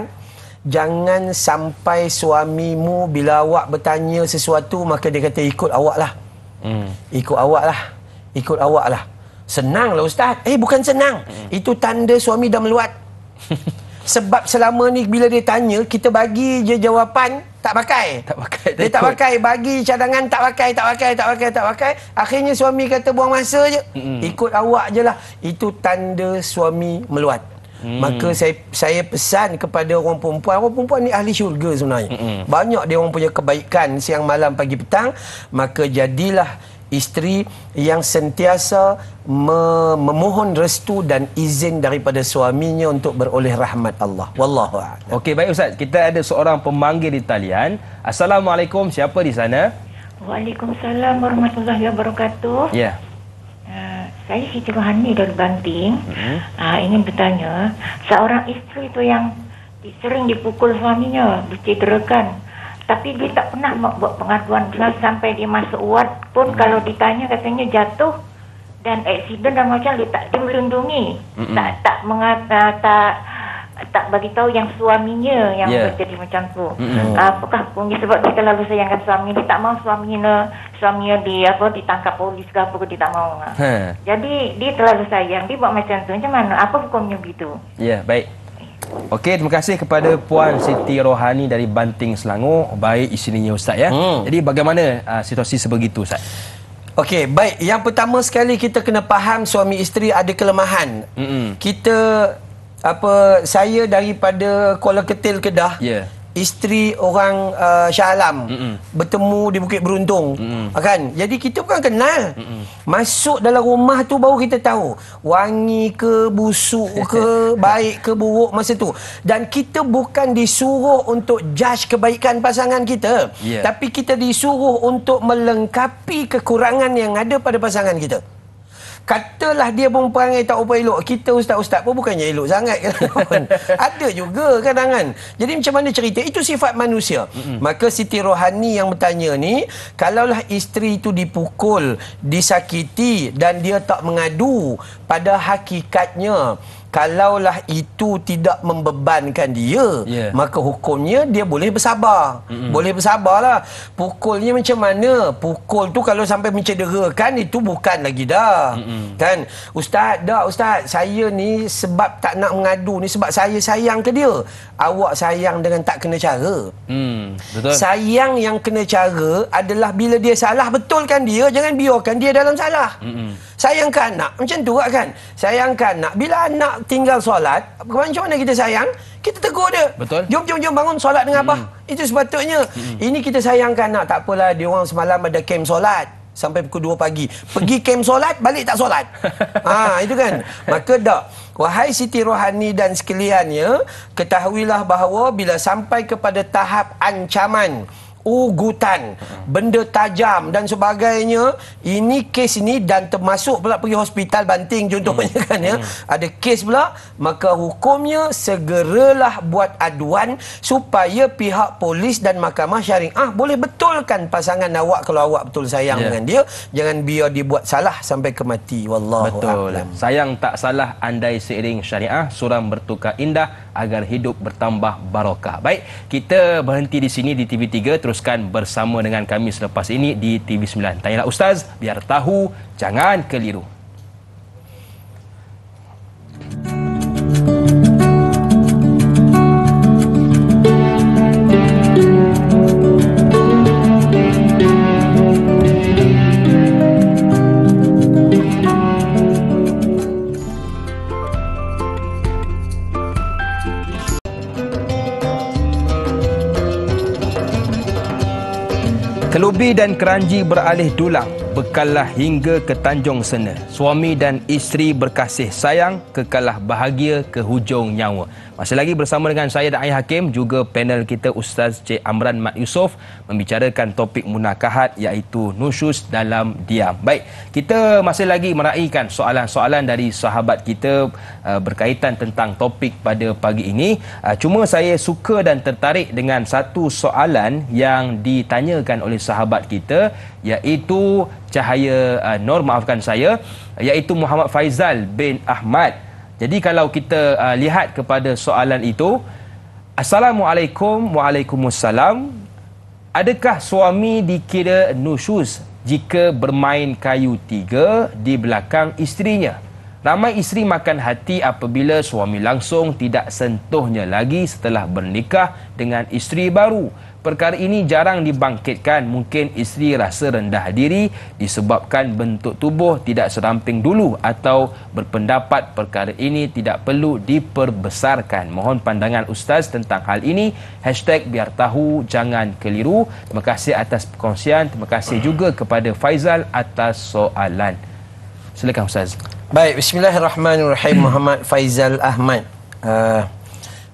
jangan sampai suamimu bila awak bertanya sesuatu maka dia kata ikut awak lah. Ikut awak lah. Senang lah ustaz. Bukan senang. Itu tanda suami dah meluat. Sebab selama ni bila dia tanya, kita bagi je jawapan, tak pakai. Dia tak pakai. Bagi cadangan, tak pakai. Akhirnya suami kata buang masa je. Ikut awak je lah. Itu tanda suami meluat. Maka saya pesan kepada orang perempuan ni ahli syurga sebenarnya. Banyak dia orang punya kebaikan siang malam pagi petang. Maka jadilah isteri yang sentiasa memohon restu dan izin daripada suaminya untuk beroleh rahmat Allah. Wallahu a'lam. Okey, baik ustaz, kita ada seorang pemanggil di talian. Assalamualaikum, siapa di sana? Waalaikumsalam warahmatullahi wabarakatuh. Ya. Saya Siti Rohani dari Banting. Ingin bertanya, seorang isteri itu yang sering dipukul suaminya, dicederakan, tapi dia tak pernah buat pengaduan sampai dia masuk ward pun. Kalau ditanya katanya jatuh dan aksiden dan macam dia melindungi, tak bagi tahu yang suaminya yang terjadi macam tu. Apakah hukumnya, sebab dia terlalu sayangkan suami, dia tak mau suaminya ditangkap polis ke apa ke, dia tak mau. Jadi dia terlalu sayang, dia buat macam tu. Macam mana? Apa hukumnya begitu? Ya, baik. Okey, terima kasih kepada Puan Siti Rohani dari Banting, Selangor. Baik isterinya ustaz ya. Jadi bagaimana situasi sebegitu ustaz? Okey, baik. Yang pertama sekali kita kena faham suami isteri ada kelemahan. Saya daripada Kuala Ketil, Kedah. Isteri orang Shah Alam, bertemu di Bukit Beruntung, kan? Jadi kita bukan kenal. Masuk dalam rumah tu baru kita tahu wangi ke, busuk ke, baik ke, buruk masa tu. Dan kita bukan disuruh untuk judge kebaikan pasangan kita, tapi kita disuruh untuk melengkapi kekurangan yang ada pada pasangan kita. Katalah dia pun perangai tak apa elok, kita ustaz-ustaz pun bukannya elok sangat kan. Ada juga kadang-kadang. Jadi macam mana cerita? Itu sifat manusia. Maka Siti Rohani yang bertanya ni, kalaulah isteri itu dipukul, disakiti dan dia tak mengadu, pada hakikatnya kalaulah itu tidak membebankan dia, maka hukumnya dia boleh bersabar. Boleh bersabarlah. Pukulnya macam mana? Pukul tu kalau sampai mencederakan, itu bukan lagi dah. Kan? Ustaz, saya ni sebab tak nak mengadu ni sebab saya sayang ke dia. Awak sayang dengan tak kena cara. Betul. Sayang yang kena cara adalah bila dia salah, betulkan dia, jangan biarkan dia dalam salah. Sayangkan anak, macam tu kan? Sayangkan anak. Bila anak tinggal solat, macam mana kita sayang? Kita tegur dia. Betul. Jom bangun solat dengan abah. Itu sepatutnya. Ini kita sayangkan anak. Tak apalah, dia orang semalam ada kem solat sampai pukul 2 pagi. Pergi kem solat, balik tak solat. Itu kan. Maka tak. Wahai Siti Rohani dan sekaliannya, ketahuilah bahawa bila sampai kepada tahap ancaman ugutan, benda tajam dan sebagainya. Ini kes ini dan termasuk pula pergi hospital Banting contohnya kan ya. Ada kes pula, maka hukumnya segeralah buat aduan supaya pihak polis dan mahkamah syariah boleh betulkan pasangan awak kalau awak betul sayang dengan dia. Jangan biar dibuat salah sampai ke mati. Wallahu a'lam. Sayang tak salah andai seiring syariah, suram bertukar indah agar hidup bertambah barakah. Baik, kita berhenti di sini di TV3, teruskan bersama dengan kami selepas ini di TV9. Tanyalah Ustaz, biar tahu, jangan keliru. Kelubi dan Keranji beralih dulang, bekallah hingga ke Tanjung Sena. Suami dan isteri berkasih sayang, kekalah bahagia ke hujung nyawa. Masih lagi bersama dengan saya dan Ayah Hakim, juga panel kita Ustaz Cik Amran Mat Yusof, membicarakan topik munakahat iaitu nusyuz dalam diam. Baik, kita masih lagi meraihkan soalan-soalan dari sahabat kita berkaitan tentang topik pada pagi ini. Cuma saya suka dan tertarik dengan satu soalan yang ditanyakan oleh sahabat kita, iaitu Cahaya Nur, maafkan saya, iaitu Muhammad Faizal bin Ahmad. Jadi kalau kita lihat kepada soalan itu, Assalamualaikum, Waalaikumsalam. Adakah suami dikira nusyuz jika bermain kayu tiga di belakang isterinya? Ramai isteri makan hati apabila suami langsung tidak sentuhnya lagi setelah bernikah dengan isteri baru. Perkara ini jarang dibangkitkan. Mungkin isteri rasa rendah diri disebabkan bentuk tubuh tidak seramping dulu, atau berpendapat perkara ini tidak perlu diperbesarkan. Mohon pandangan Ustaz tentang hal ini. #biar tahu jangan keliru. Terima kasih atas perkongsian. Terima kasih juga kepada Faizal atas soalan. Silakan Ustaz. Baik, bismillahirrahmanirrahim. Muhammad Faizal Ahmad.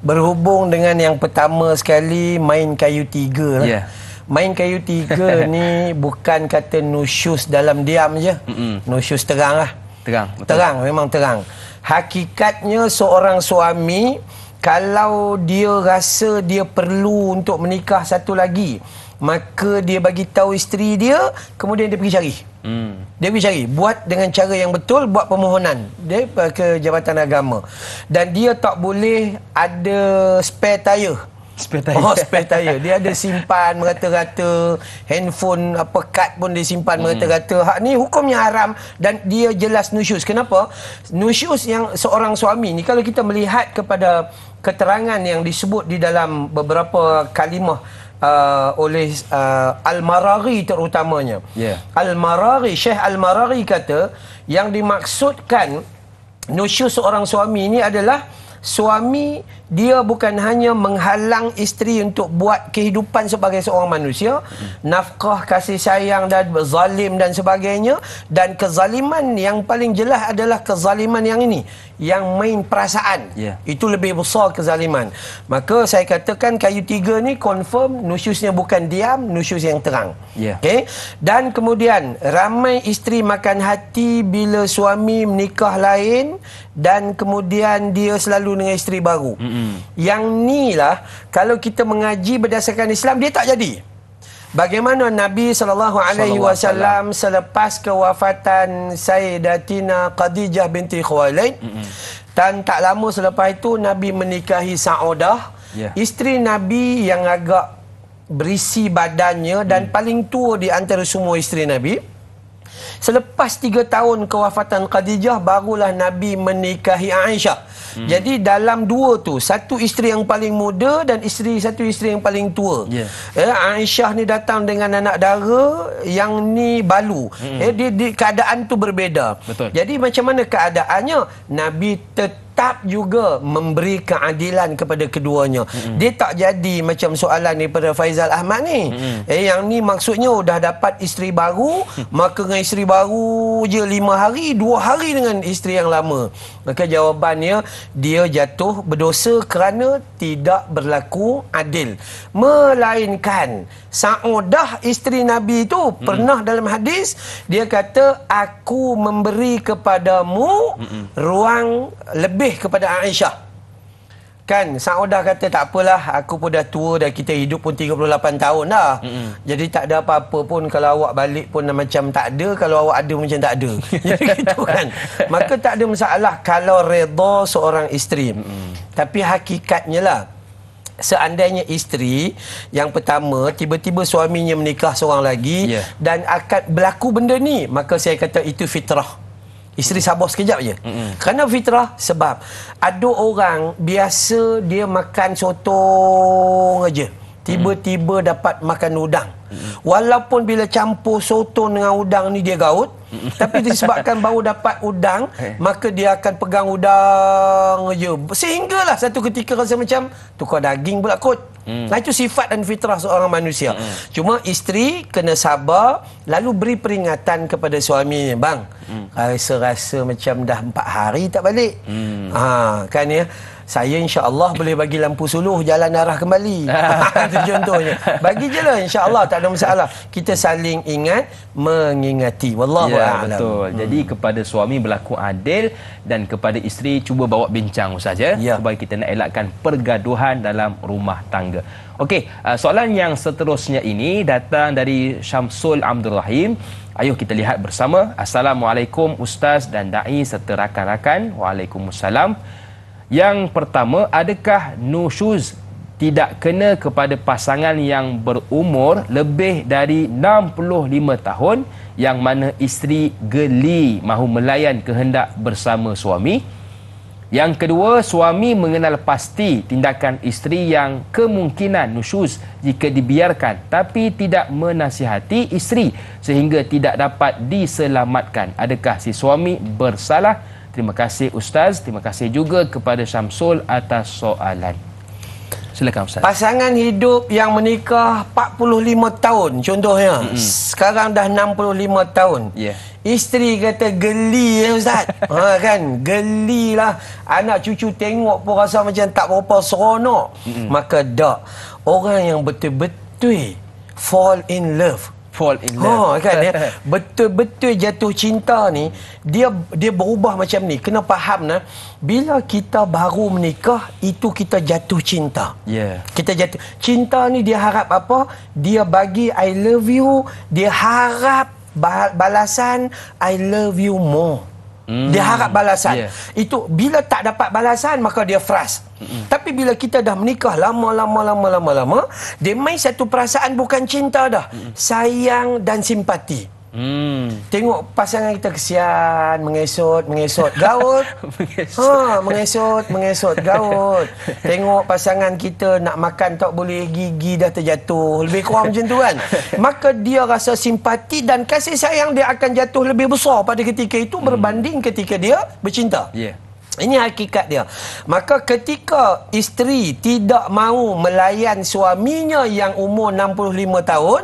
Berhubung dengan yang pertama sekali, main kayu tiga lah. Main kayu tiga ni bukan kata nusyuz dalam diam je. Nusyuz terang lah. Terang, memang terang. Hakikatnya seorang suami, kalau dia rasa dia perlu untuk menikah satu lagi, maka dia bagi tahu isteri dia, kemudian dia pergi cari. Dia pergi cari, buat dengan cara yang betul, buat permohonan dia ke Jabatan Agama. Dan dia tak boleh ada spare tire. Spare tire. Dia ada simpan merata-rata, handphone apa kad pun dia simpan merata-rata. Hak ni hukumnya haram dan dia jelas nusyuz. Kenapa? Nusyuz yang seorang suami ni, kalau kita melihat kepada keterangan yang disebut di dalam beberapa kalimah oleh Al-Maraghi terutamanya. Al-Maraghi, Syekh Al-Maraghi kata yang dimaksudkan nusyuz seorang suami ini adalah suami dia bukan hanya menghalang isteri untuk buat kehidupan sebagai seorang manusia, nafkah, kasih sayang dan zalim dan sebagainya. Dan kezaliman yang paling jelas adalah kezaliman yang ini, yang main perasaan. Itu lebih besar kezaliman. Maka saya katakan kayu tiga ni confirm nusyuznya bukan diam, nusyuz yang terang. Okay? Dan kemudian ramai isteri makan hati bila suami menikah lain dan kemudian dia selalu dengan isteri baru. Yang ni lah, kalau kita mengaji berdasarkan Islam, dia tak jadi. Bagaimana Nabi SAW selepas kewafatan Sayyidatina Khadijah binti Khuwailid, dan tak lama selepas itu Nabi menikahi Saudah, isteri Nabi yang agak berisi badannya dan paling tua di antara semua isteri Nabi. Selepas 3 tahun kewafatan Khadijah, barulah Nabi menikahi Aisyah. Jadi dalam dua tu, satu isteri yang paling muda dan satu isteri yang paling tua. Aisyah ni datang dengan anak dara, yang ni balu. Keadaan tu berbeza. Jadi macam mana keadaannya? Nabi tetap juga memberi keadilan kepada keduanya. Dia tak jadi macam soalan daripada Faizal Ahmad ni. Yang ni maksudnya dah dapat isteri baru, maka dengan isteri baru je 5 hari, 2 hari dengan isteri yang lama. Maka jawapannya, dia jatuh berdosa kerana tidak berlaku adil. Melainkan Saudah isteri Nabi itu pernah dalam hadis dia kata, aku memberi kepadamu ruang lebih kepada Aisyah. Kan Saudah kata, tak apalah, aku pun dah tua dah, kita hidup pun 38 tahun dah. Jadi tak ada apa-apa pun, kalau awak balik pun macam tak ada, kalau awak ada macam tak ada. Jadi gitu kan. Maka tak ada masalah kalau redha seorang isteri. Tapi hakikatnya lah, seandainya isteri yang pertama tiba-tiba suaminya menikah seorang lagi dan akan berlaku benda ni, maka saya kata itu fitrah. Isteri sabar sekejap je. Kerana fitrah, sebab ada orang biasa dia makan sotong aja, tiba-tiba dapat makan udang. Walaupun bila campur sotong dengan udang ni dia gaut, tapi disebabkan baru dapat udang, maka dia akan pegang udang aja. Sehinggalah satu ketika rasa macam tukar daging pula kot. Nah, itu sifat dan fitrah seorang manusia. Cuma isteri kena sabar, lalu beri peringatan kepada suaminya, bang, rasa-rasa macam dah 4 hari tak balik. Kan ya, saya insya-Allah boleh bagi lampu suluh jalan arah kembali. Itu contohnya. Bagi je lah, insya-Allah tak ada masalah. Kita saling ingat mengingati. Wallahu a'lam. Betul. Jadi kepada suami berlaku adil dan kepada isteri cuba bawa bincang Ustaz supaya kita nak elakkan pergaduhan dalam rumah tangga. Okey, soalan yang seterusnya ini datang dari Syamsul Abdul Rahim. Ayuh kita lihat bersama. Assalamualaikum Ustaz dan dai serta rakan-rakan. Waalaikumsalam. Yang pertama, adakah nusyuz tidak kena kepada pasangan yang berumur lebih dari 65 tahun yang mana isteri geli mahu melayan kehendak bersama suami? Yang kedua, suami mengenal pasti tindakan isteri yang kemungkinan nusyuz jika dibiarkan tapi tidak menasihati isteri sehingga tidak dapat diselamatkan. Adakah si suami bersalah? Terima kasih Ustaz. Terima kasih juga kepada Syamsul atas soalan. Silakan Ustaz. Pasangan hidup yang menikah 45 tahun contohnya, sekarang dah 65 tahun. Isteri kata geli Ustaz. Kan, gelilah. Anak cucu tengok pun rasa macam tak berapa seronok. Maka tak. Orang yang betul-betul fall in love, kan ya, betul-betul jatuh cinta ni, dia berubah macam ni. Kena faham nah, bila kita baru menikah itu kita jatuh cinta. Kita jatuh cinta ni, dia harap apa? Dia bagi I love you, dia harap balasan I love you more. Dia harap balasan. Itu bila tak dapat balasan maka dia frust. Tapi bila kita dah menikah lama, dia main satu perasaan bukan cinta dah, sayang dan simpati. Tengok pasangan kita kesian, mengesot gaut. Mengesot gaut. Tengok pasangan kita nak makan tak boleh, gigi dah terjatuh, lebih kurang macam tu kan. Maka dia rasa simpati dan kasih sayang dia akan jatuh lebih besar pada ketika itu berbanding ketika dia bercinta. Ini hakikat dia. Maka ketika isteri tidak mahu melayan suaminya yang umur 65 tahun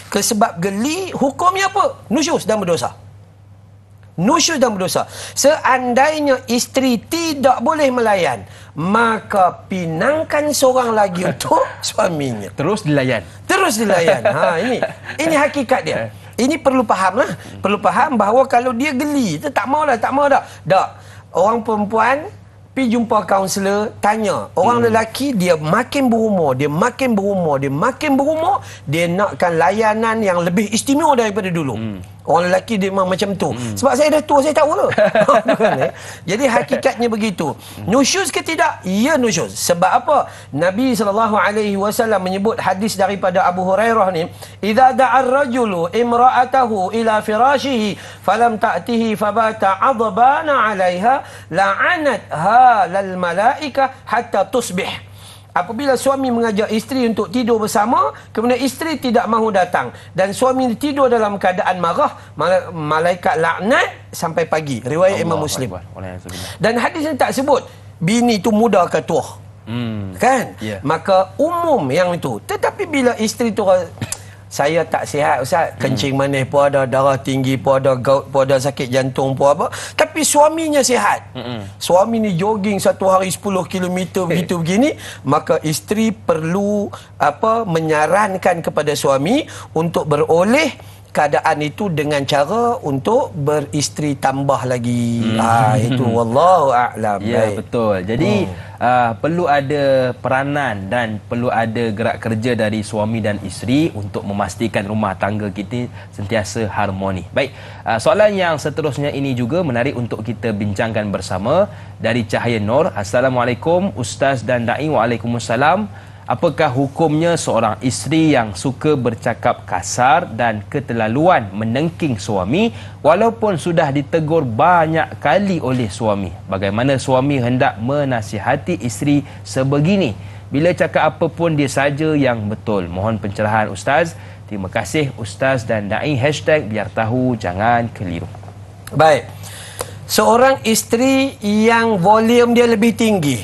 kesebab geli, hukumnya apa? Nusyuz dan berdosa. Nusyuz dan berdosa. Seandainya isteri tidak boleh melayan, maka pinangkan seorang lagi untuk suaminya. Terus dilayan. Ini hakikat dia. Ini perlu faham lah. Perlu faham bahawa kalau dia geli, tak mau dah. Tak. Orang perempuan pergi jumpa kaunselor, tanya. Orang lelaki dia makin berumur, dia nakkan layanan yang lebih istimewa daripada dulu. Orang lelaki dia memang macam tu. Sebab saya dah tua, saya tahu lah. Jadi hakikatnya begitu. Nusyuz ke tidak? Ya, nusyuz. Sebab apa? Nabi SAW menyebut hadis daripada Abu Hurairah ni, "Idza da'a ar-rajulu imra'atahu ila firashihi falam ta'tihi fabata 'adbana 'alayha la'anatha lal malaika hatta tusbih." apabila suami mengajak isteri untuk tidur bersama, kemudian isteri tidak mahu datang dan suami tidur dalam keadaan marah, malaikat laknat sampai pagi. Riwayat Imam Muslim. Dan hadis ini tak sebut bini itu muda ke tua. Kan? Maka umum yang itu. Tetapi bila isteri tu saya tak sihat Ustaz, kencing manis pun ada, darah tinggi pun ada, gout pun ada, sakit jantung pun apa, tapi suaminya sihat. Suami ni jogging satu hari 10 km begitu begini, maka isteri perlu menyarankan kepada suami untuk beroleh keadaan itu dengan cara untuk beristeri tambah lagi. Itu wallahu a'lam. Ya, betul. Jadi perlu ada peranan dan perlu ada gerak kerja dari suami dan isteri untuk memastikan rumah tangga kita sentiasa harmoni. Baik, soalan yang seterusnya ini juga menarik untuk kita bincangkan bersama dari Cahaya Nur. Assalamualaikum Ustaz dan Da'i. Waalaikumsalam. Apakah hukumnya seorang isteri yang suka bercakap kasar dan keterlaluan menengking suami walaupun sudah ditegur banyak kali oleh suami? Bagaimana suami hendak menasihati isteri sebegini? Bila cakap apa pun dia saja yang betul. Mohon pencerahan Ustaz. Terima kasih Ustaz dan Da'i. #biar tahu jangan keliru. Baik. Seorang isteri yang volume dia lebih tinggi.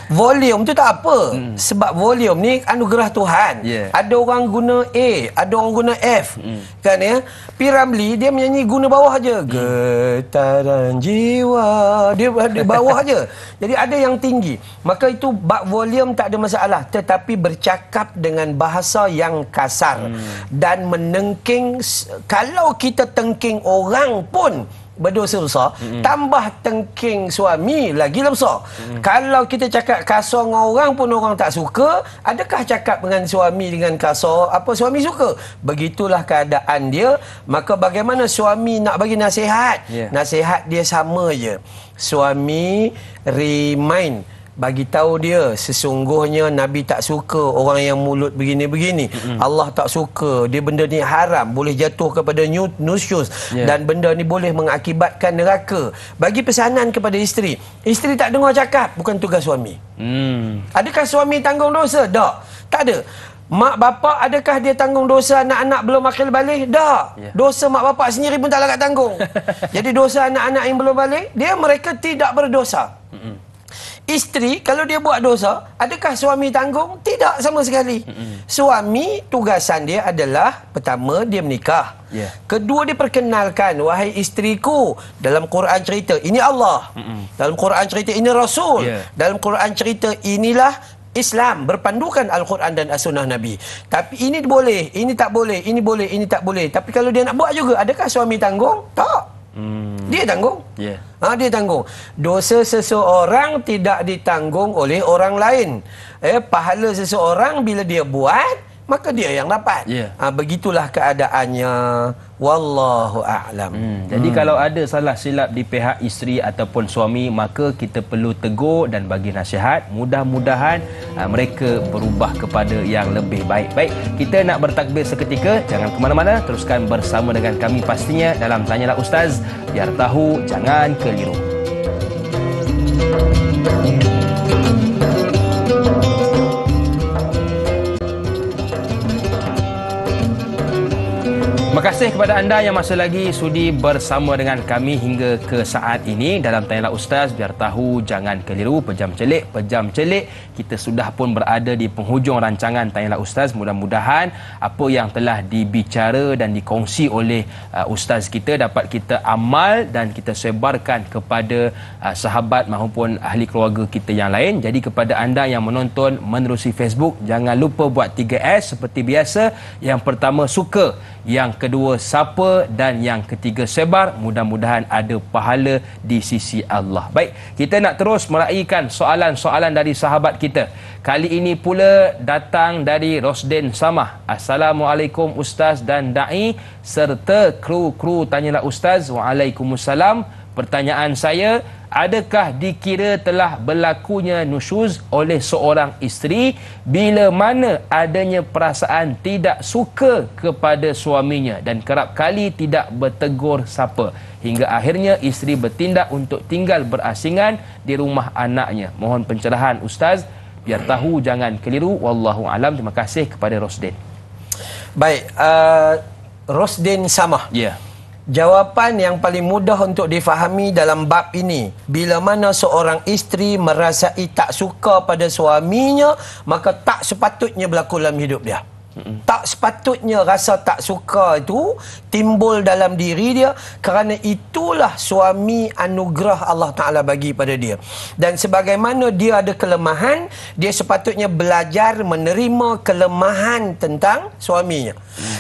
Volume tu tak apa. Sebab volume ni anugerah Tuhan. Ada orang guna A, ada orang guna F. Kan ya? P. Ramlee dia menyanyi guna bawah aja. Getaran jiwa. Dia ada bawah aja. Jadi ada yang tinggi. Maka itu bab volume tak ada masalah. Tetapi bercakap dengan bahasa yang kasar. Dan menengking. Kalau kita tengking orang pun berdosa besar, tambah tengking suami lagi besar. Kalau kita cakap kasar dengan orang pun orang tak suka, adakah cakap dengan suami dengan kasar apa suami suka? Begitulah keadaan dia. Maka bagaimana suami nak bagi nasihat? Nasihat dia sama je. Suami remind, bagi tahu dia sesungguhnya Nabi tak suka orang yang mulut begini-begini. Allah tak suka. Dia benda ni haram, boleh jatuh kepada nusyus dan benda ni boleh mengakibatkan neraka. Bagi pesanan kepada isteri. Isteri tak dengar cakap, bukan tugas suami. Adakah suami tanggung dosa? Tak ada. Mak bapak adakah dia tanggung dosa anak-anak belum akil balik? Tak. Dosa mak bapak sendiri pun tak larat tanggung. Jadi dosa anak-anak yang belum balik, mereka tidak berdosa. Isteri kalau dia buat dosa, adakah suami tanggung? Tidak sama sekali. Suami tugasan dia adalah pertama dia menikah. Kedua dia perkenalkan, wahai isteriku, dalam Quran cerita ini Allah. Dalam Quran cerita ini Rasul. Dalam Quran cerita inilah Islam, berpandukan Al-Quran dan As-Sunnah Nabi. Tapi ini boleh, ini tak boleh, ini boleh, ini tak boleh. Tapi kalau dia nak buat juga, adakah suami tanggung? Tak. Dia tanggung. Dia tanggung. Dosa seseorang tidak ditanggung oleh orang lain. Pahala seseorang bila dia buat, maka dia yang dapat. Begitulah keadaannya. Wallahu a'lam. Jadi kalau ada salah silap di pihak isteri ataupun suami, maka kita perlu tegur dan bagi nasihat. Mudah-mudahan mereka berubah kepada yang lebih baik. Baik, kita nak bertakbir seketika. Jangan ke mana-mana, teruskan bersama dengan kami pastinya dalam Tanyalah Ustaz, biar tahu jangan keliru. Terima kasih kepada anda yang masih lagi sudi bersama dengan kami hingga ke saat ini dalam Tanyalah Ustaz, biar tahu jangan keliru. Pejam celik kita sudah pun berada di penghujung rancangan Tanyalah Ustaz. Mudah-mudahan apa yang telah dibicara dan dikongsi oleh Ustaz kita dapat kita amal dan kita sebarkan kepada sahabat maupun ahli keluarga kita yang lain. Jadi kepada anda yang menonton menerusi Facebook, jangan lupa buat 3S seperti biasa. Yang pertama suka, yang kedua sapa dan yang ketiga sebar. Mudah-mudahan ada pahala di sisi Allah. Baik, kita nak terus meraihkan soalan-soalan dari sahabat kita. Kali ini pula datang dari Rosden Samah. Assalamualaikum Ustaz dan Da'i serta kru Tanyalah Ustaz. Waalaikumsalam. Pertanyaan saya, adakah dikira telah berlakunya nusyuz oleh seorang isteri bila mana adanya perasaan tidak suka kepada suaminya dan kerap kali tidak bertegur sapa hingga akhirnya isteri bertindak untuk tinggal berasingan di rumah anaknya? Mohon pencerahan Ustaz, biar tahu jangan keliru. Wallahu alam. Terima kasih kepada Rosdin. Baik, Rosdin sama. Ya. Jawapan yang paling mudah untuk difahami dalam bab ini, bila mana seorang isteri merasai tak suka pada suaminya, maka tak sepatutnya berlaku dalam hidup dia. Tak sepatutnya rasa tak suka itu timbul dalam diri dia, kerana itulah suami anugerah Allah Ta'ala bagi pada dia. Dan sebagaimana dia ada kelemahan, dia sepatutnya belajar menerima kelemahan tentang suaminya.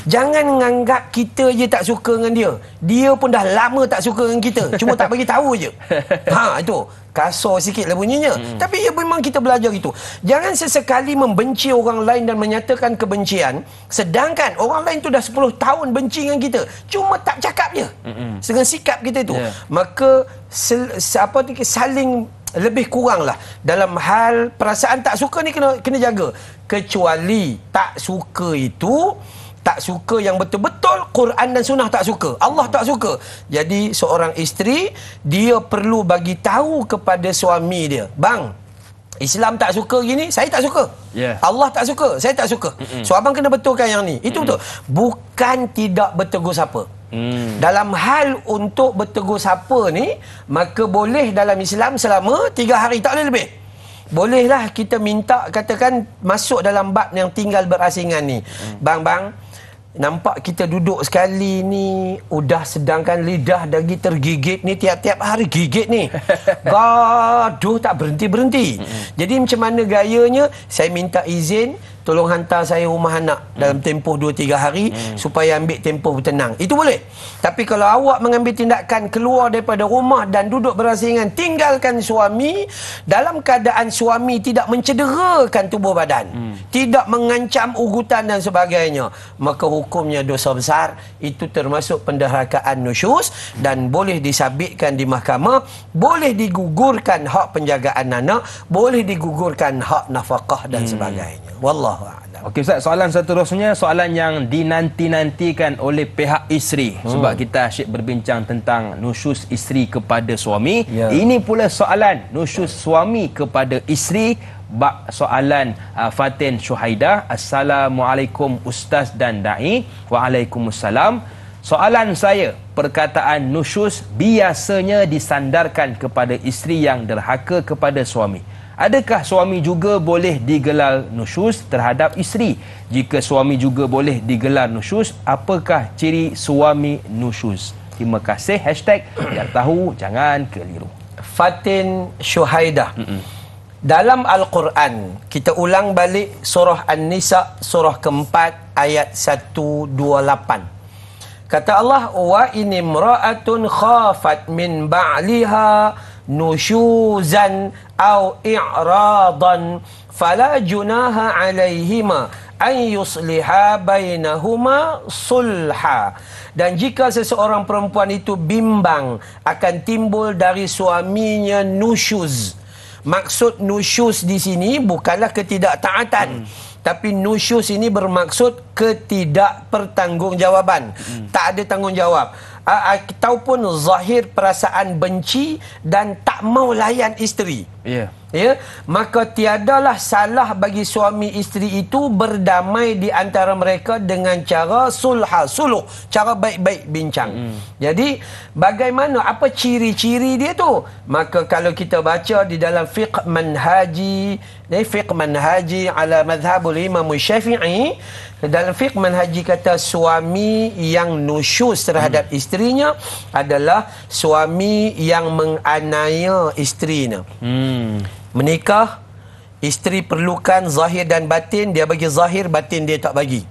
Jangan menganggap kita je tak suka dengan dia. Dia pun dah lama tak suka dengan kita, cuma tak bagi tahu je. Itu kasar sikit lah bunyinya. Tapi ya memang kita belajar itu. Jangan sesekali membenci orang lain dan menyatakan kebencian, sedangkan orang lain tu dah 10 tahun benci dengan kita, cuma tak cakap je dengan sikap kita tu. Maka saling lebih kurang lah dalam hal perasaan tak suka ni kena jaga. Kecuali tak suka itu, tak suka yang betul-betul Quran dan Sunnah tak suka, Allah tak suka. Jadi seorang isteri, dia perlu bagi tahu kepada suami dia, bang, Islam tak suka gini, saya tak suka. Allah tak suka, saya tak suka. So abang kena betulkan yang ni. Itu betul. Bukan tidak bertegur sapa. Dalam hal untuk bertegur sapa ni, maka boleh dalam Islam selama 3 hari, tak boleh lebih. Bolehlah kita minta, katakan masuk dalam bab yang tinggal berasingan ni. Bang, nampak kita duduk sekali ni, udah sedangkan lidah lagi tergigit ni, tiap-tiap hari gigit ni. Gaduh tak berhenti-berhenti. Jadi macam mana gayanya? Saya minta izin, tolong hantar saya rumah anak dalam tempoh 2-3 hari supaya ambil tempoh bertenang. Itu boleh. Tapi kalau awak mengambil tindakan keluar daripada rumah dan duduk berasingan, tinggalkan suami dalam keadaan suami tidak mencederakan tubuh badan, tidak mengancam ugutan dan sebagainya, maka hukumnya dosa besar. Itu termasuk pendahrakaan nusyus dan boleh disabitkan di mahkamah, boleh digugurkan hak penjagaan anak, boleh digugurkan hak nafkah dan sebagainya. Wallahu a'lam. Okey Ustaz, soalan seterusnya, soalan yang dinanti-nantikan oleh pihak isteri. Sebab kita asyik berbincang tentang nusyus isteri kepada suami. Ini pula soalan nusyus suami kepada isteri. Bab soalan Fatin Syuhaidah. Assalamualaikum Ustaz dan Da'i. Waalaikumsalam. Soalan saya, perkataan nusyus biasanya disandarkan kepada isteri yang derhaka kepada suami. Adakah suami juga boleh digelar nusyus terhadap isteri? Jika suami juga boleh digelar nusyus, apakah ciri suami nusyus? Terima kasih. Biar tahu jangan keliru. Fatin Syuhaidah. Dalam Al-Quran, kita ulang balik surah An-Nisa, surah keempat, ayat 128. Kata Allah, wa inimra'atun khafat min ba'liha nusyuzan au i'radan fala junaha alaihima an yusliha bainahuma sulha. Dan jika seseorang perempuan itu bimbang akan timbul dari suaminya nusyuz. Maksud nusyuz di sini bukanlah ketidaktaatan, tapi nusyuz ini bermaksud ketidakpertanggungjawaban. Tak ada tanggungjawab. Ataupun zahir perasaan benci dan tak mau layan isteri. Maka tiadalah salah bagi suami isteri itu berdamai di antara mereka dengan cara suluh, cara baik-baik bincang. Jadi bagaimana, apa ciri-ciri dia tu? Maka kalau kita baca di dalam fiqh manhaji ala madhabul Imam Syafi'i, dalam fiqh manhaji kata suami yang nusyus terhadap isterinya adalah suami yang menganiaya isterinya. Menikah, isteri perlukan zahir dan batin, dia bagi zahir, batin dia tak bagi.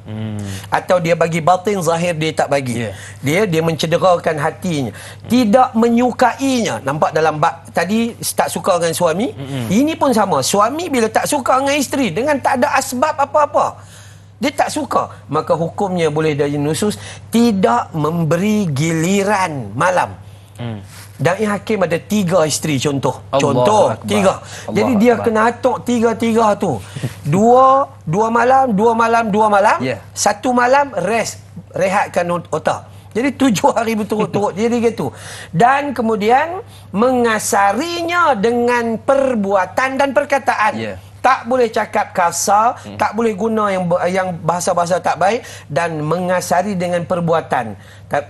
Atau dia bagi batin, zahir dia tak bagi. Dia mencederakan hatinya, tidak menyukainya. Nampak dalam bab tadi tak suka dengan suami. Ini pun sama. Suami bila tak suka dengan isteri dengan tak ada asbab apa-apa, dia tak suka, maka hukumnya boleh dari nusyus, tidak memberi giliran malam. Da'i Hakim ada 3 isteri contoh. Allah 3. Jadi dia kena atok 3 tu. 2 malam, 2 malam, 2 malam. 1 malam rehatkan otak. Jadi 7 hari berturut-turut. Jadi gitu. Dan kemudian mengasarinya dengan perbuatan dan perkataan. tak boleh cakap kasar, tak boleh guna yang bahasa-bahasa tak baik dan mengasari dengan perbuatan.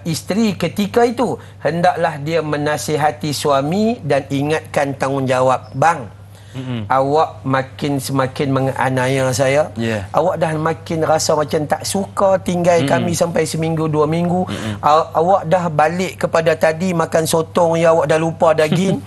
Isteri ketika itu hendaklah dia menasihati suami dan ingatkan tanggungjawab. Bang, awak semakin menganiaya saya. Awak dah makin rasa macam tak suka tinggal kami sampai seminggu 2 minggu. Awak dah balik kepada tadi makan sotong ya, awak dah lupa daging.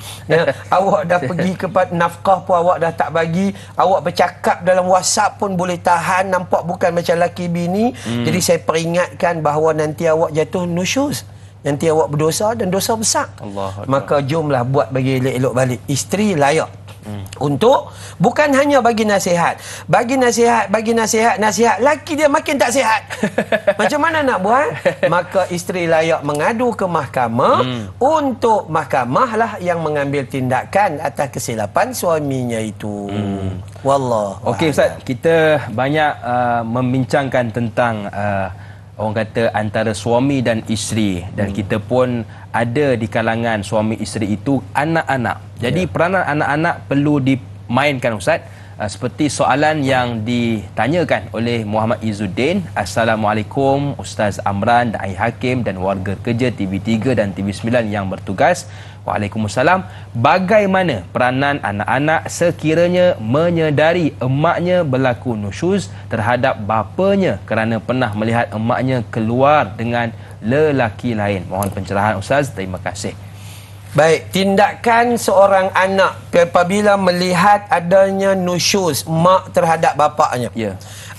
Awak dah pergi kepada nafkah pun awak dah tak bagi. Awak bercakap dalam WhatsApp pun boleh tahan, nampak bukan macam laki bini. Jadi saya peringatkan bahawa nanti awak jatuh nusyuz. Nanti awak berdosa dan dosa besar. Maka jomlah buat bagi elok-elok balik. Isteri layak untuk bukan hanya bagi nasihat, nasihat laki dia makin tak sihat. Macam mana nak buat? Maka isteri layak mengadu ke mahkamah, untuk mahkamah lah yang mengambil tindakan atas kesilapan suaminya itu. Wallah. Okey Ustaz, kita banyak membincangkan tentang orang kata antara suami dan isteri, dan kita pun ada di kalangan suami isteri itu anak-anak. Jadi peranan anak-anak perlu dimainkan Ustaz. Seperti soalan yang ditanyakan oleh Muhammad Izzuddin. Assalamualaikum Ustaz Amran dan Ai Hakim dan warga kerja TV3 dan TV9 yang bertugas. Waalaikumsalam. Bagaimana peranan anak-anak sekiranya menyedari emaknya berlaku nusyuz terhadap bapanya kerana pernah melihat emaknya keluar dengan lelaki lain? Mohon pencerahan Ustaz. Terima kasih. Baik, tindakan seorang anak apabila melihat adanya nusyuz mak terhadap bapaknya,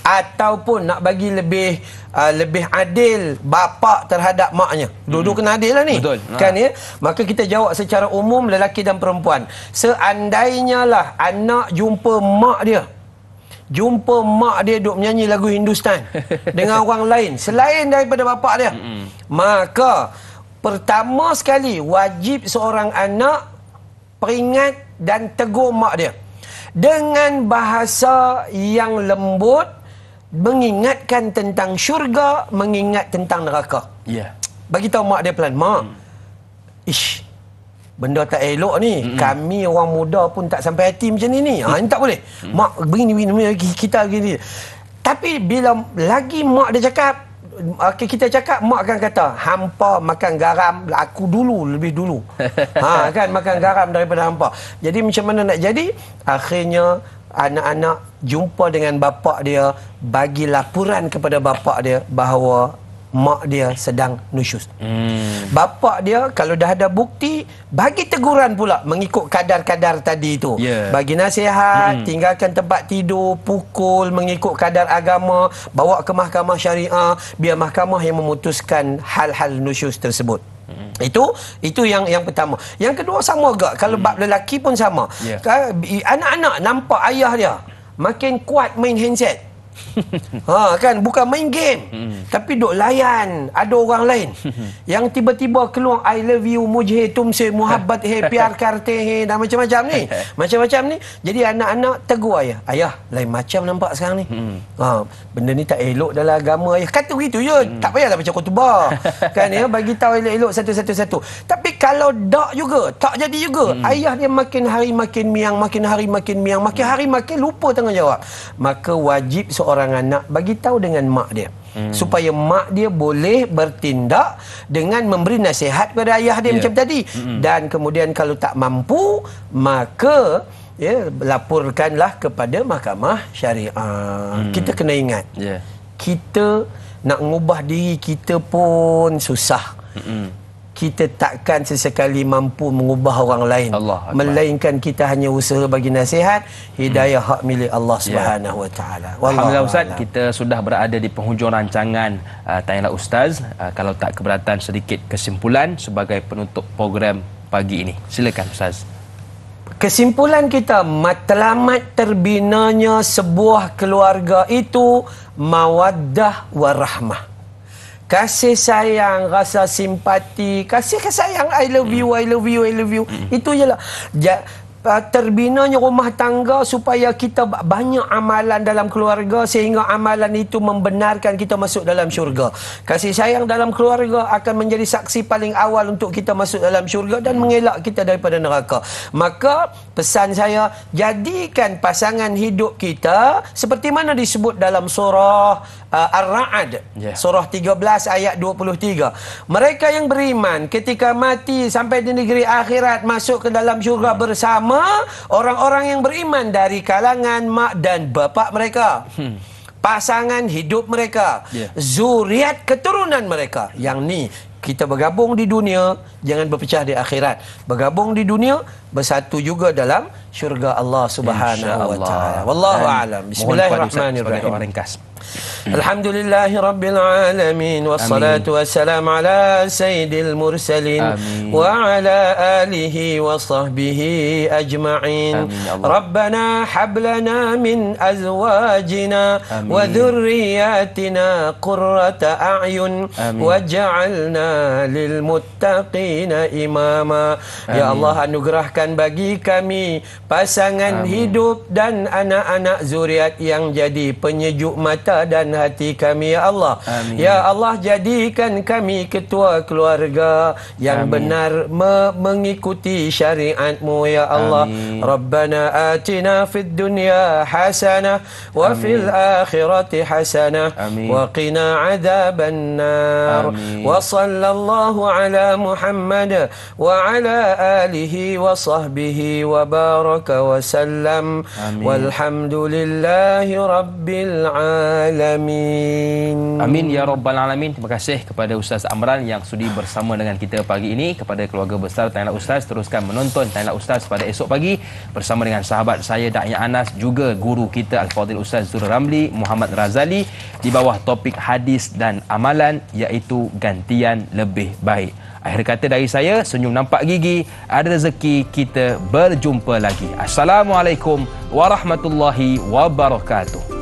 ataupun nak bagi lebih adil bapa terhadap maknya. Dua-dua kena adil lah ni. Betul. Kan ya? Maka kita jawab secara umum, lelaki dan perempuan. Seandainya lah anak jumpa mak dia duk menyanyi lagu Hindustan dengan orang lain selain daripada bapa dia, maka pertama sekali wajib seorang anak peringat dan tegur mak dia dengan bahasa yang lembut, mengingatkan tentang syurga, mengingat tentang neraka. Bagi tahu mak dia pelan, mak, benda tak elok ni. Kami orang muda pun tak sampai hati macam ni. Ini tak boleh. Mak begini kita gini. Tapi bila lagi mak dia cakap, kita cakap, mak akan kata, hampa makan garam aku lebih dulu. Kan makan garam daripada hampa. Jadi macam mana nak jadi? Akhirnya anak-anak jumpa dengan bapa dia, bagi laporan kepada bapa dia bahawa mak dia sedang nusyuz. Bapa dia kalau dah ada bukti, bagi teguran pula mengikut kadar-kadar tadi itu. Bagi nasihat, tinggalkan tempat tidur, pukul mengikut kadar agama, bawa ke mahkamah syariah, biar mahkamah yang memutuskan hal-hal nusyuz tersebut. Itu yang pertama. Yang kedua sama juga, kalau bab lelaki pun sama. Anak-anak nampak ayah dia makin kuat main handset. Kan bukan main game, tapi duk layan ada orang lain yang tiba-tiba keluar I love you, mujhe tumse, muhabbat hai, pyar karte hai, dan macam-macam ni. Jadi anak-anak tegur ayah lain macam nampak sekarang ni. Benda ni tak elok dalam agama. Ayah kata begitu je, tak payahlah baca khutbah. Kan ya, bagi tahu elok-elok satu-satu. Tapi kalau tak jadi juga, ayah dia makin hari makin miang, makin hari makin lupa tanggungjawab. Maka wajib seorang anak bagi tahu dengan mak dia, supaya mak dia boleh bertindak dengan memberi nasihat kepada ayah dia macam tadi. Dan kemudian kalau tak mampu, maka laporkanlah kepada mahkamah syariah. Kita kena ingat, kita nak mengubah diri kita pun susah. Kita takkan sesekali mampu mengubah orang lain, melainkan kita hanya usaha bagi nasihat. Hidayah hak milik Allah Subhanahu wa taala. Alhamdulillah Ustaz, kita sudah berada di penghujung rancangan Tanyalah Ustaz. Kalau tak keberatan, sedikit kesimpulan sebagai penutup program pagi ini. Silakan Ustaz. Kesimpulan kita, matlamat terbinanya sebuah keluarga itu mawaddah warahmah. Kasih sayang, rasa simpati, kasih sayang, I love you. Itu je lah. terbinanya rumah tangga supaya kita banyak amalan dalam keluarga sehingga amalan itu membenarkan kita masuk dalam syurga. Kasih sayang dalam keluarga akan menjadi saksi paling awal untuk kita masuk dalam syurga dan mengelak kita daripada neraka. Maka pesan saya, jadikan pasangan hidup kita seperti mana disebut dalam surah Ar-Ra'd, surah 13 ayat 23. Mereka yang beriman ketika mati sampai di negeri akhirat masuk ke dalam syurga bersama orang-orang yang beriman dari kalangan mak dan bapa mereka, pasangan hidup mereka, zuriat keturunan mereka. Yang ni kita bergabung di dunia, jangan berpecah di akhirat. Bergabung di dunia, bersatu juga dalam syurga Allah Subhanahu wa taala. Wallahu a'lam. Bismillahirrahmanirrahim. Alhamdulillahi Rabbil Alamin. Wassalatu wassalamu ala sayyidil mursalin wa ala alihi wa sahbihi ajma'in. Rabbana hablana min azwajina wa dhurriyyatina qurrata a'yun waj'alna lil muttaqina imama. Ya Allah, anugerahkan bagi kami pasangan hidup dan anak-anak zuriat yang jadi penyejuk mata dan hati kami, ya Allah. Ya Allah, jadikan kami ketua keluarga yang benar mengikuti syariat-Mu, ya Allah. Rabbana atina fid dunya hasanah wa fil akhirati hasanah wa qina adzaban nar. Wa sallallahu ala Muhammad wa ala alihi wa sahbihi wa baraka wa sallam. Walhamdulillahi rabbil alamin. Amin ya rabbal alamin. Terima kasih kepada Ustaz Amran yang sudi bersama dengan kita pagi ini. Kepada keluarga besar Tanya Ustaz, teruskan menonton Tanya Ustaz pada esok pagi bersama dengan sahabat saya Da'iyah Anas, juga guru kita Al-Fadhil Ustaz Zul Ramli Muhammad Razali, di bawah topik hadis dan amalan, iaitu gantian lebih baik. Akhir kata dari saya, senyum nampak gigi, ada rezeki, kita berjumpa lagi. Assalamualaikum warahmatullahi wabarakatuh.